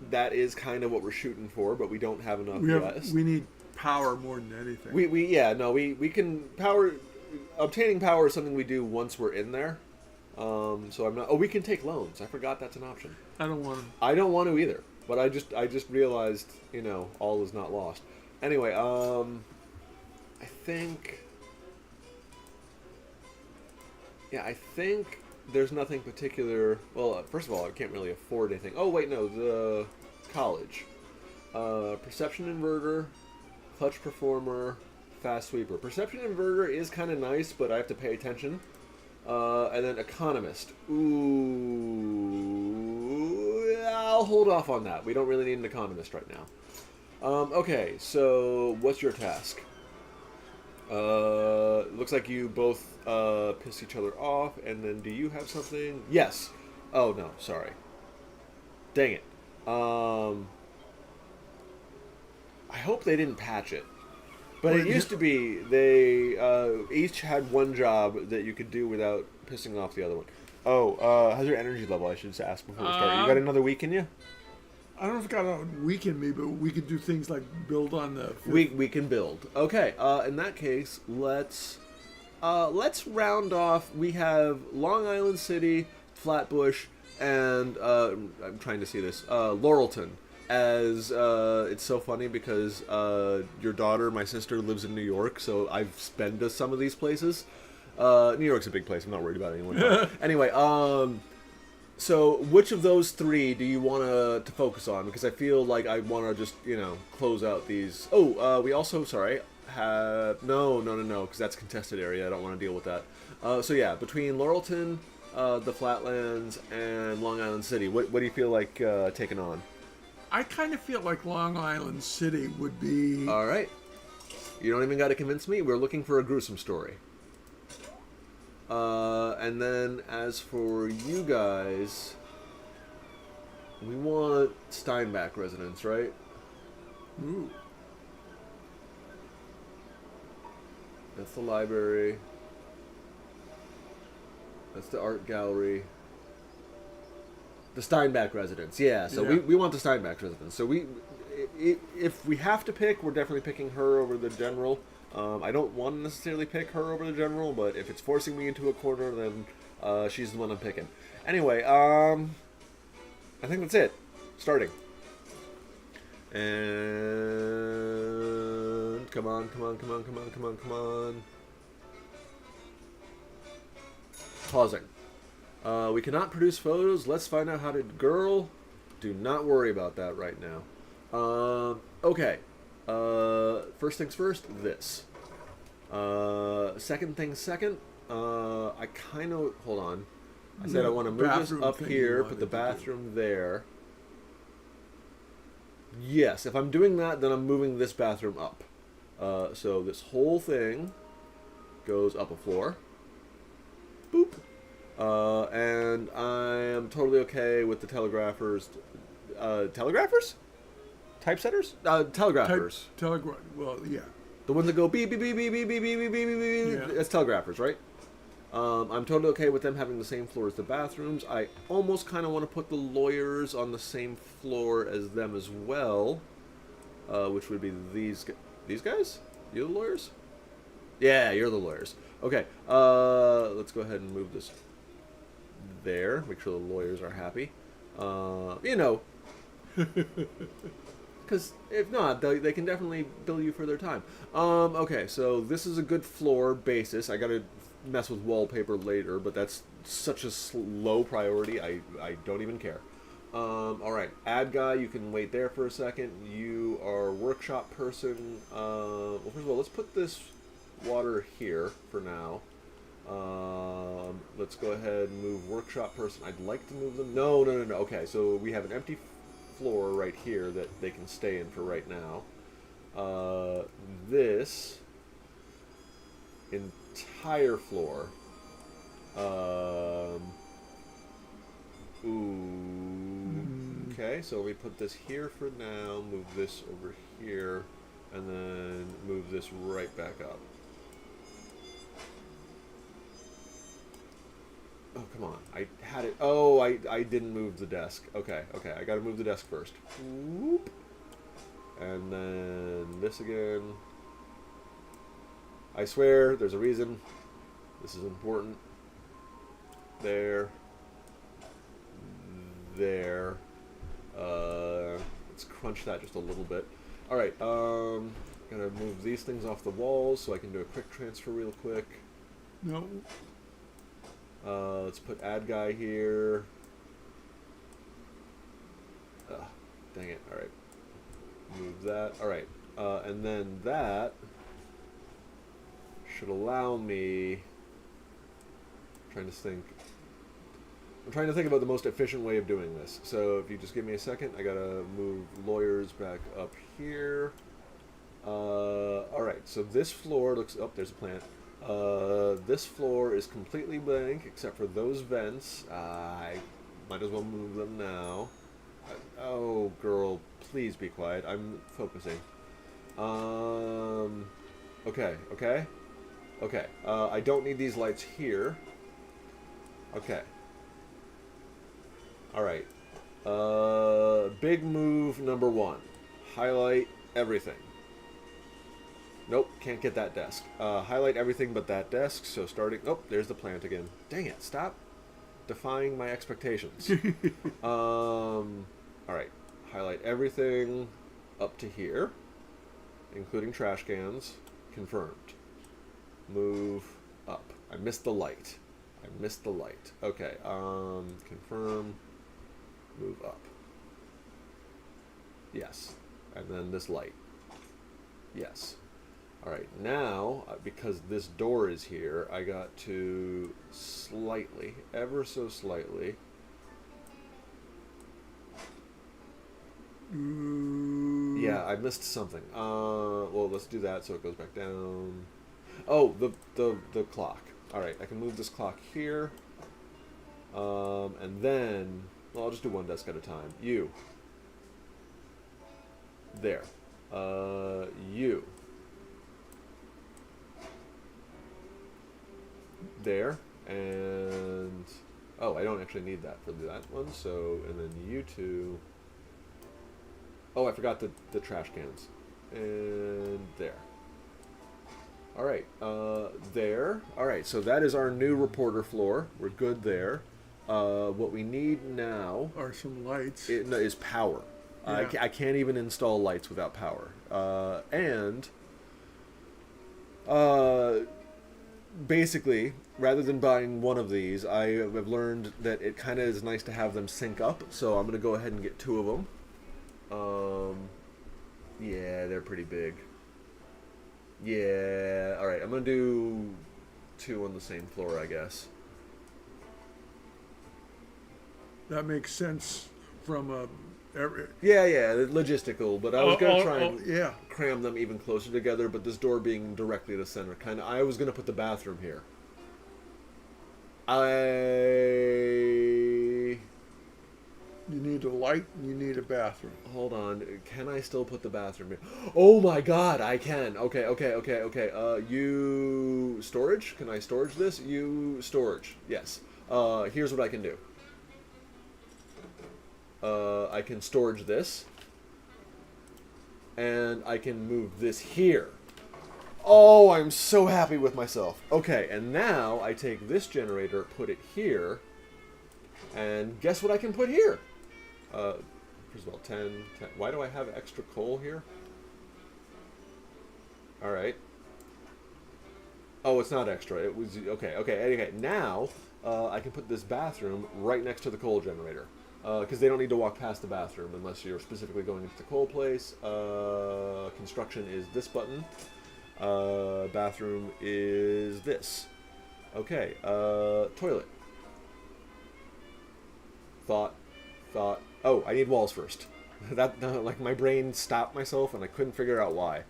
Speaker 1: That is kind of what we're shooting for, but we don't have enough yet.
Speaker 2: We need power more than anything.
Speaker 1: We can power. Obtaining power is something we do once we're in there. So I'm not. Oh, we can take loans. I forgot that's an option.
Speaker 2: I don't want to.
Speaker 1: I don't want to either. But I just realized, all is not lost. Anyway, I think. Yeah, I think there's nothing particular. Well, first of all, I can't really afford anything. Oh wait, no, the college, perception inverter, clutch performer, fast sweeper. Perception inverter is kind of nice, but I have to pay attention. And then economist. Ooh, I'll hold off on that. We don't really need an economist right now. Okay, so what's your task? Looks like you both pissed each other off, and then do you have something? Yes. Oh no, sorry. Dang it. I hope they didn't patch it. But it used to be they each had one job that you could do without pissing off the other one. Oh, how's your energy level? I should ask before we start. You got another week in you?
Speaker 2: I don't know if it got a weaken me, but we could do things like build on the.
Speaker 1: We can build. Okay. In that case, let's round off. We have Long Island City, Flatbush, and I'm trying to see this Laurelton. As it's so funny because your daughter, my sister, lives in New York, so I've been to some of these places. New York's a big place. I'm not worried about anyone. Anyway, so which of those three do you want to focus on? Because I feel like I want to just close out these. Oh, we also have no, because that's contested area. I don't want to deal with that. So yeah, between Laurelton, the Flatlands, and Long Island City, what do you feel like taking on?
Speaker 2: I kind of feel like Long Island City would be.
Speaker 1: All right. You don't even got to convince me. We're looking for a gruesome story. And then as for you guys, we want Steinbach residence, right?
Speaker 2: Ooh.
Speaker 1: That's the library. That's the art gallery. The Steinbach residence, yeah. So
Speaker 2: Yeah.
Speaker 1: we want the Steinbach residence. So if we have to pick, we're definitely picking her over the general. I don't want to necessarily pick her over the general, but if it's forcing me into a corner, then she's the one I'm picking. Anyway, I think that's it. Starting. And come on. Pausing. We cannot produce photos. Let's find out how to. Girl, do not worry about that right now. Okay. First things first, this. Second things second, I kind of. Hold on. I said I want to move this up here, put the bathroom there. Yes, if I'm doing that, then I'm moving this bathroom up. So this whole thing goes up a floor. Boop. And I am totally okay with the telegraphers. Telegraphers? Typesetters? Telegraphers.
Speaker 2: Telegraph. Well, yeah.
Speaker 1: The ones that go beep, beep, beep, beep, beep, beep, beep, beep, beep, beep, beep.
Speaker 2: Yeah.
Speaker 1: That's telegraphers, right? I'm totally okay with them having the same floor as the bathrooms. I almost kind of want to put the lawyers on the same floor as them as well, which would be these guys. You the lawyers? Yeah, you're the lawyers. Okay, let's go ahead and move this there. Make sure the lawyers are happy. You know, because if not, they can definitely bill you for their time. Okay, so this is a good floor basis. I gotta mess with wallpaper later, but that's such a low priority. I don't even care. All right, ad guy, you can wait there for a second. You are workshop person. Well, first of all, let's put this water here for now. Let's go ahead and move workshop person. I'd like to move them. No. Okay, so we have an empty floor right here that they can stay in for right now. This entire floor. Okay, so we put this here for now, move this over here, and then move this right back up. Oh, come on. I had it. Oh, I didn't move the desk. Okay. I gotta move the desk first. Whoop. And then this again. I swear, there's a reason. This is important. There. Let's crunch that just a little bit. Alright, gonna move these things off the walls so I can do a quick transfer real quick.
Speaker 2: No.
Speaker 1: Let's put ad guy here. Dang it. Alright. Move that. Alright. And then that should allow me... I'm trying to think about the most efficient way of doing this. So if you just give me a second, I gotta move lawyers back up here. Alright, so this floor looks... Oh, there's a plant. This floor is completely blank except for those vents. I might as well move them now. Oh, girl, please be quiet. I'm focusing. Okay. I don't need these lights here. Okay. Alright. Big move number 1. Highlight everything. Nope, can't get that desk. Highlight everything but that desk, so starting... Oh, there's the plant again. Dang it, stop defying my expectations. Alright, highlight everything up to here, including trash cans. Confirmed. Move up. I missed the light. Okay, confirm. Move up. Yes. And then this light. Yes. Alright, now, because this door is here, I got to slightly, ever so slightly... Yeah, I missed something. Well, let's do that so it goes back down. Oh, the clock. Alright, I can move this clock here. And then... Well, I'll just do one desk at a time. You. There. You. There. And... Oh, I don't actually need that for that one, so... And then you two... Oh, I forgot the trash cans. And there. Alright, there. Alright, so that is our new reporter floor. We're good there. What we need now...
Speaker 2: Are some lights.
Speaker 1: Is power.
Speaker 2: Yeah.
Speaker 1: I can't even install lights without power. Basically, rather than buying one of these, I have learned that it kind of is nice to have them sync up, so I'm going to go ahead and get 2 of them. Yeah, they're pretty big. Yeah, alright, I'm going to do 2 on the same floor, I guess.
Speaker 2: That makes sense from a...
Speaker 1: Yeah, logistical, but I was going to try and
Speaker 2: yeah.
Speaker 1: cram them even closer together, but this door being directly the center, I was going to put the bathroom here.
Speaker 2: You need need a light and you need a bathroom.
Speaker 1: Hold on. Can I still put the bathroom in? Oh my god, I can. Okay. You storage? Can I storage this? You storage. Yes. Here's what I can do. I can storage this. And I can move this here. Oh, I'm so happy with myself. Okay, and now I take this generator, put it here, and guess what I can put here? First of all, 10. Why do I have extra coal here? Alright. Oh, it's not extra. It was... Okay. Now, I can put this bathroom right next to the coal generator. Because they don't need to walk past the bathroom unless you're specifically going into the coal place. Construction is this button. Bathroom is this. Okay. Toilet. Thought. Oh, I need walls first. Like my brain stopped myself and I couldn't figure out why.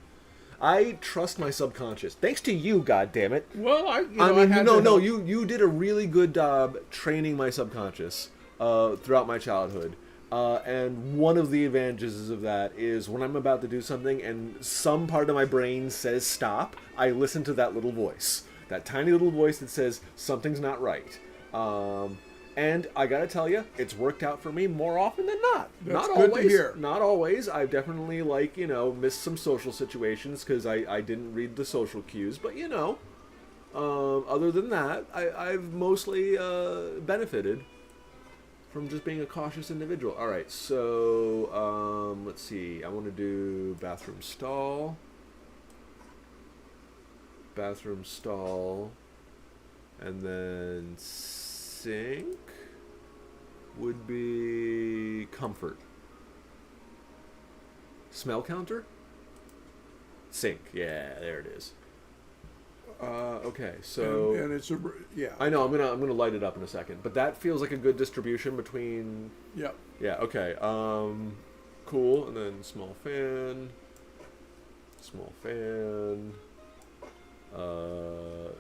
Speaker 1: I trust my subconscious. Thanks to you, goddammit.
Speaker 2: Well,
Speaker 1: You did a really good job training my subconscious throughout my childhood. And one of the advantages of that is when I'm about to do something and some part of my brain says stop, I listen to that little voice. That tiny little voice that says something's not right. And I gotta tell you, it's worked out for me more often than not.
Speaker 2: That's
Speaker 1: not
Speaker 2: good
Speaker 1: always.
Speaker 2: to hear.
Speaker 1: Not always. I've definitely, missed some social situations because I didn't read the social cues. But, other than that, I've mostly benefited from just being a cautious individual. All right, so let's see. I want to do bathroom stall, and then sink would be comfort. Smell counter? Sink. Yeah, there it is. Okay, so
Speaker 2: and it's yeah.
Speaker 1: I know I'm gonna light it up in a second, but that feels like a good distribution between.
Speaker 2: Yep.
Speaker 1: Yeah. Okay. Cool, and then small fan.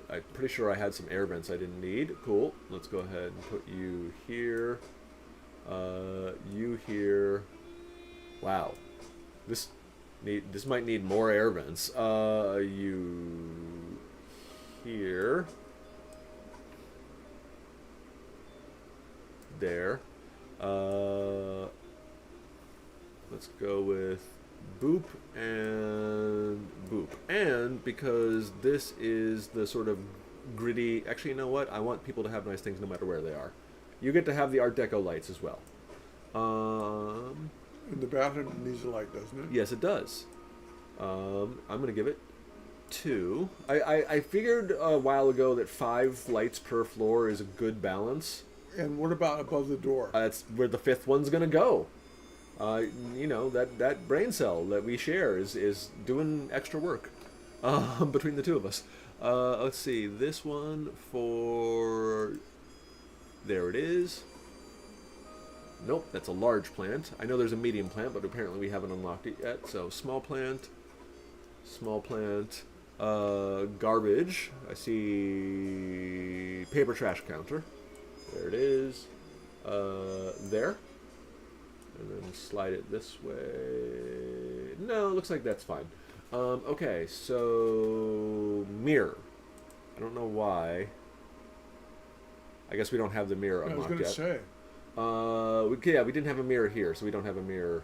Speaker 1: I'm pretty sure I had some air vents I didn't need. Cool. Let's go ahead and put you here. You here. Wow. This might need more air vents. You here. There. Let's go with boop and boop. And because this is the sort of gritty... Actually, you know what? I want people to have nice things no matter where they are. You get to have the Art Deco lights as well.
Speaker 2: And the bathroom needs a light, doesn't it?
Speaker 1: Yes, it does. I'm going to give it 2. I figured a while ago that 5 lights per floor is a good balance.
Speaker 2: And what about above the door?
Speaker 1: That's where the 5th one's going to go. That brain cell that we share is doing extra work between the two of us. Let's see. This one for... There it is. Nope, that's a large plant. I know there's a medium plant, but apparently we haven't unlocked it yet. So small plant, garbage. I see paper trash counter. There it is. There. And then slide it this way. No, it looks like that's fine. Okay, so mirror. I don't know why. I guess we don't have the mirror unlocked yet.
Speaker 2: I was going to say.
Speaker 1: We didn't have a mirror here, so we don't have a mirror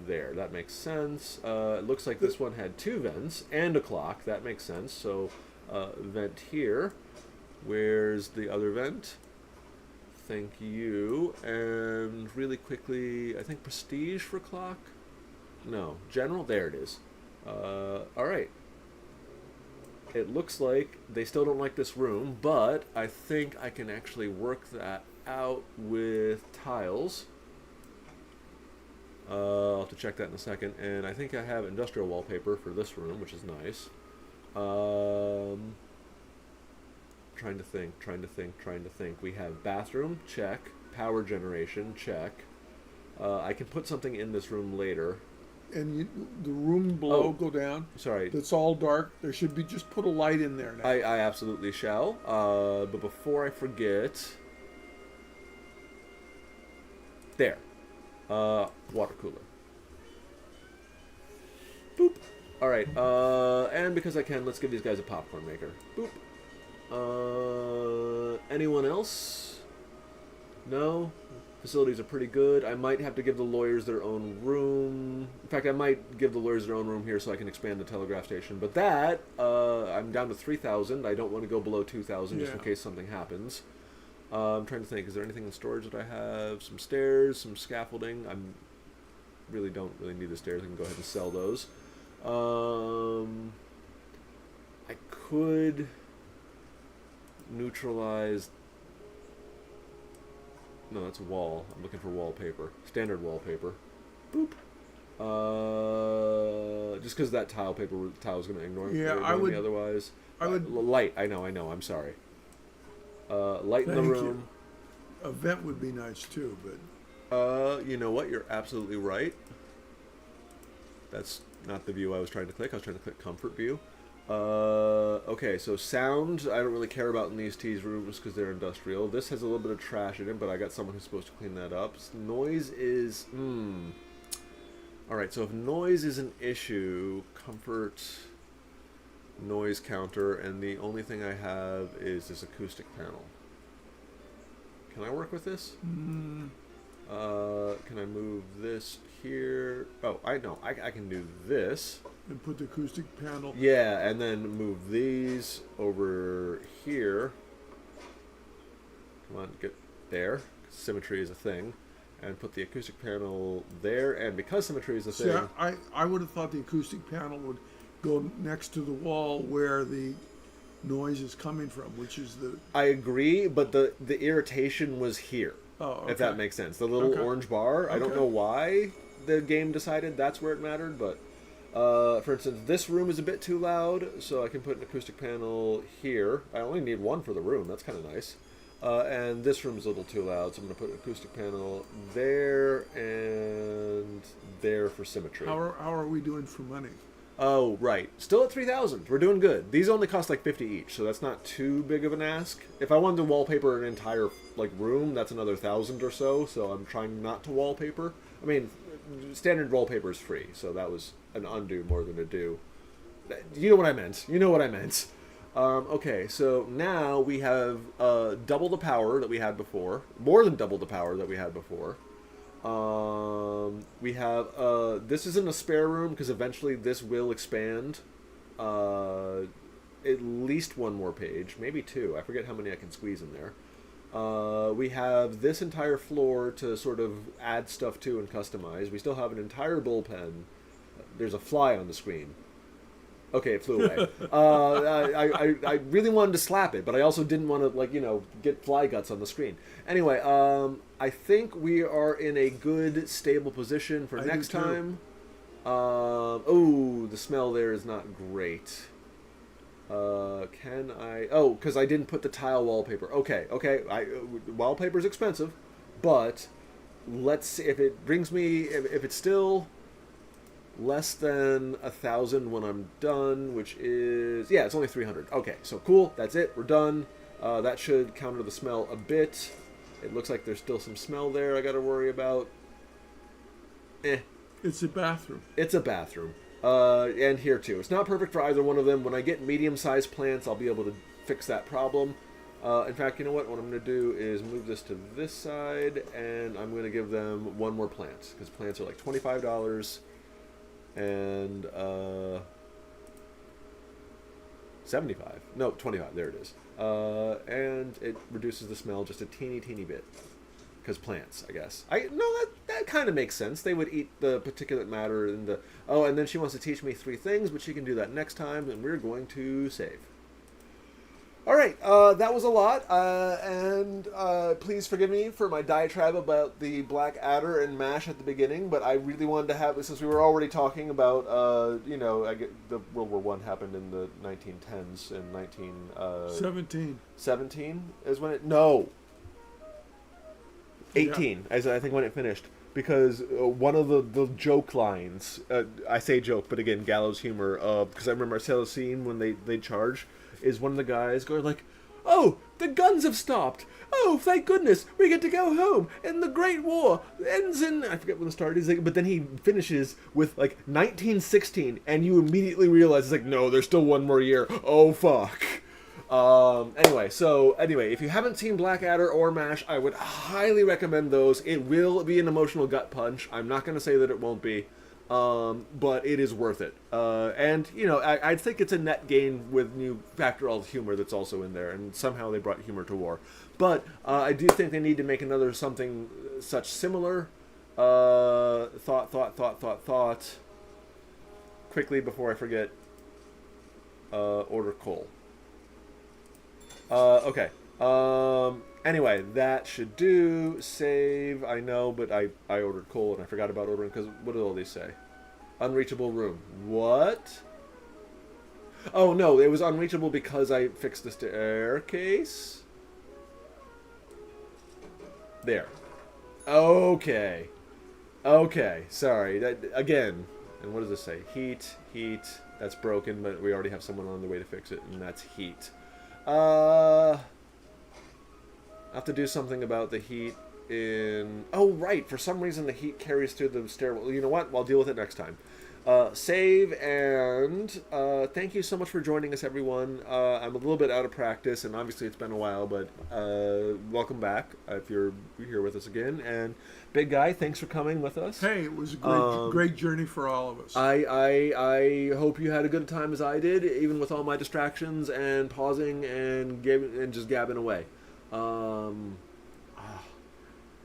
Speaker 1: there. That makes sense. It looks like this one had 2 vents and a clock. That makes sense. So vent here. Where's the other vent? Thank you. And really quickly, I think prestige for clock? No, general? There it is. Alright. It looks like they still don't like this room, but I think I can actually work that out with tiles. I'll have to check that in a second. And I think I have industrial wallpaper for this room, which is nice. Trying to think. We have bathroom, check. Power generation, check. I can put something in this room later.
Speaker 2: And the room below, go down.
Speaker 1: Sorry.
Speaker 2: That's all dark. There should be, just put a light in there now.
Speaker 1: I absolutely shall. But before I forget... There. Water cooler. Boop. All right. And because I can, let's give these guys a popcorn maker. Boop. Anyone else? No? Facilities are pretty good. I might have to give the lawyers their own room. In fact, I might give the lawyers their own room here so I can expand the telegraph station. But that, I'm down to 3,000. I don't want to go below 2,000 just in
Speaker 2: Yeah.
Speaker 1: case something happens. I'm trying to think. Is there anything in storage that I have? Some stairs, some scaffolding. I don't really need the stairs. I can go ahead and sell those. I could neutralize. No, that's a wall. I'm looking for wallpaper. Standard wallpaper. Boop. Just because that tile is going to ignore
Speaker 2: Yeah,
Speaker 1: ignore
Speaker 2: I would-
Speaker 1: me otherwise.
Speaker 2: I would-
Speaker 1: light. I know. I'm sorry. Light in the
Speaker 2: Thank you.
Speaker 1: room.
Speaker 2: A vent would be nice too, but
Speaker 1: You know what? You're absolutely right. That's not the view I was trying to click. I was trying to click comfort view. Okay, so sound, I don't really care about in these teas rooms because they're industrial. This has a little bit of trash in it, but I got someone who's supposed to clean that up. Noise is, Alright, so if noise is an issue, comfort, noise counter, and the only thing I have is this acoustic panel. Can I work with this? Can I move this here? Oh, I know. I can do this.
Speaker 2: and put the acoustic panel.
Speaker 1: Yeah, and then move these over here. Come on, get there. Symmetry is a thing. And put the acoustic panel there. And because symmetry is a
Speaker 2: See,
Speaker 1: thing...
Speaker 2: I would have thought the acoustic panel would go next to the wall where the noise is coming from, which is the...
Speaker 1: I agree, but the irritation was here.
Speaker 2: Oh, okay.
Speaker 1: If that makes sense. The little
Speaker 2: Okay.
Speaker 1: orange bar, I don't
Speaker 2: Okay.
Speaker 1: know why the game decided that's where it mattered, but for instance, this room is a bit too loud, so I can put an acoustic panel here. I only need one for the room, that's kind of nice. And this room is a little too loud, so I'm going to put an acoustic panel there and there for symmetry.
Speaker 2: How are we doing for money?
Speaker 1: Oh, right. Still at 3,000. We're doing good. These only cost like 50 each, so that's not too big of an ask. If I wanted to wallpaper an entire room, that's another 1,000 or so, so I'm trying not to wallpaper. I mean, standard wallpaper is free, so that was an undo more than a do. You know what I meant. You know what I meant. Okay, so now we have double the power that we had before. More than double the power that we had before. We have this isn't a spare room because eventually this will expand at least one more page, maybe two. I forget how many I can squeeze in there. We have this entire floor to sort of add stuff to and customize. We still have an entire bullpen. There's a fly on the screen. Okay, it flew away. I really wanted to slap it, but I also didn't want to, get fly guts on the screen. Anyway, I think we are in a good, stable position for
Speaker 2: I
Speaker 1: next
Speaker 2: do too.
Speaker 1: time. Oh, the smell there is not great. Can I... Oh, because I didn't put the tile wallpaper. Okay. Wallpaper's expensive, but let's see if it brings me... If it's still... less than 1,000 when I'm done, which is... Yeah, it's only 300. Okay, so cool. That's it. We're done. That should counter the smell a bit. It looks like there's still some smell there I got to worry about.
Speaker 2: It's a bathroom.
Speaker 1: It's a bathroom. And here, too. It's not perfect for either one of them. When I get medium-sized plants, I'll be able to fix that problem. In fact, you know what? What I'm going to do is move this to this side, and I'm going to give them one more plant, because plants are like $25. And 75. No, 25. There it is. And it reduces the smell just a teeny bit. Because plants, I guess. That kind of makes sense. They would eat the particulate matter in the... Oh, and then she wants to teach me 3 things, but she can do that next time, and we're going to save. Alright, that was a lot, and please forgive me for my diatribe about the Black Adder and MASH at the beginning, but I really wanted to have, since we were already talking about, I get the World War I happened in the 1910s, and
Speaker 2: 17.
Speaker 1: 17 is when it, no! 18, as I think when it finished, because one of the joke lines, I say joke, but again, gallows humor, because I remember I saw the scene when they charge, is one of the guys going like, Oh, the guns have stopped. Oh, thank goodness, we get to go home. And the Great War ends in, I forget when it started. He's like, but then he finishes with like 1916, and you immediately realize it's like, no, there's still one more year. Oh fuck. Anyway, if you haven't seen Blackadder or MASH, I would highly recommend those. It will be an emotional gut punch. I'm not going to say that it won't be. But it is worth it. And, you know, I think it's a net gain with new factorial humor that's also in there, and somehow they brought humor to war. But I do think they need to make another something such similar. Thought. Quickly before I forget. Order coal. Okay. Anyway, that should do. Save, I know, but I ordered coal and I forgot about ordering, because what did all these say? Unreachable room. What? Oh, no, it was unreachable because I fixed the staircase? There. Okay. Okay, sorry. That, again, and what does this say? Heat, that's broken, but we already have someone on the way to fix it, and that's heat. I have to do something about the heat in... Oh, right. For some reason, the heat carries through the stairwell. You know what? I'll deal with it next time. Save, and thank you so much for joining us, everyone. I'm a little bit out of practice, and obviously it's been a while, but welcome back if you're here with us again. And Big Guy, thanks for coming with us.
Speaker 2: Hey, it was a great journey for all of us.
Speaker 1: I hope you had a good time as I did, even with all my distractions and pausing and just gabbing away.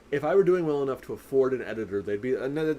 Speaker 1: If I were doing well enough to afford an editor, they'd be another.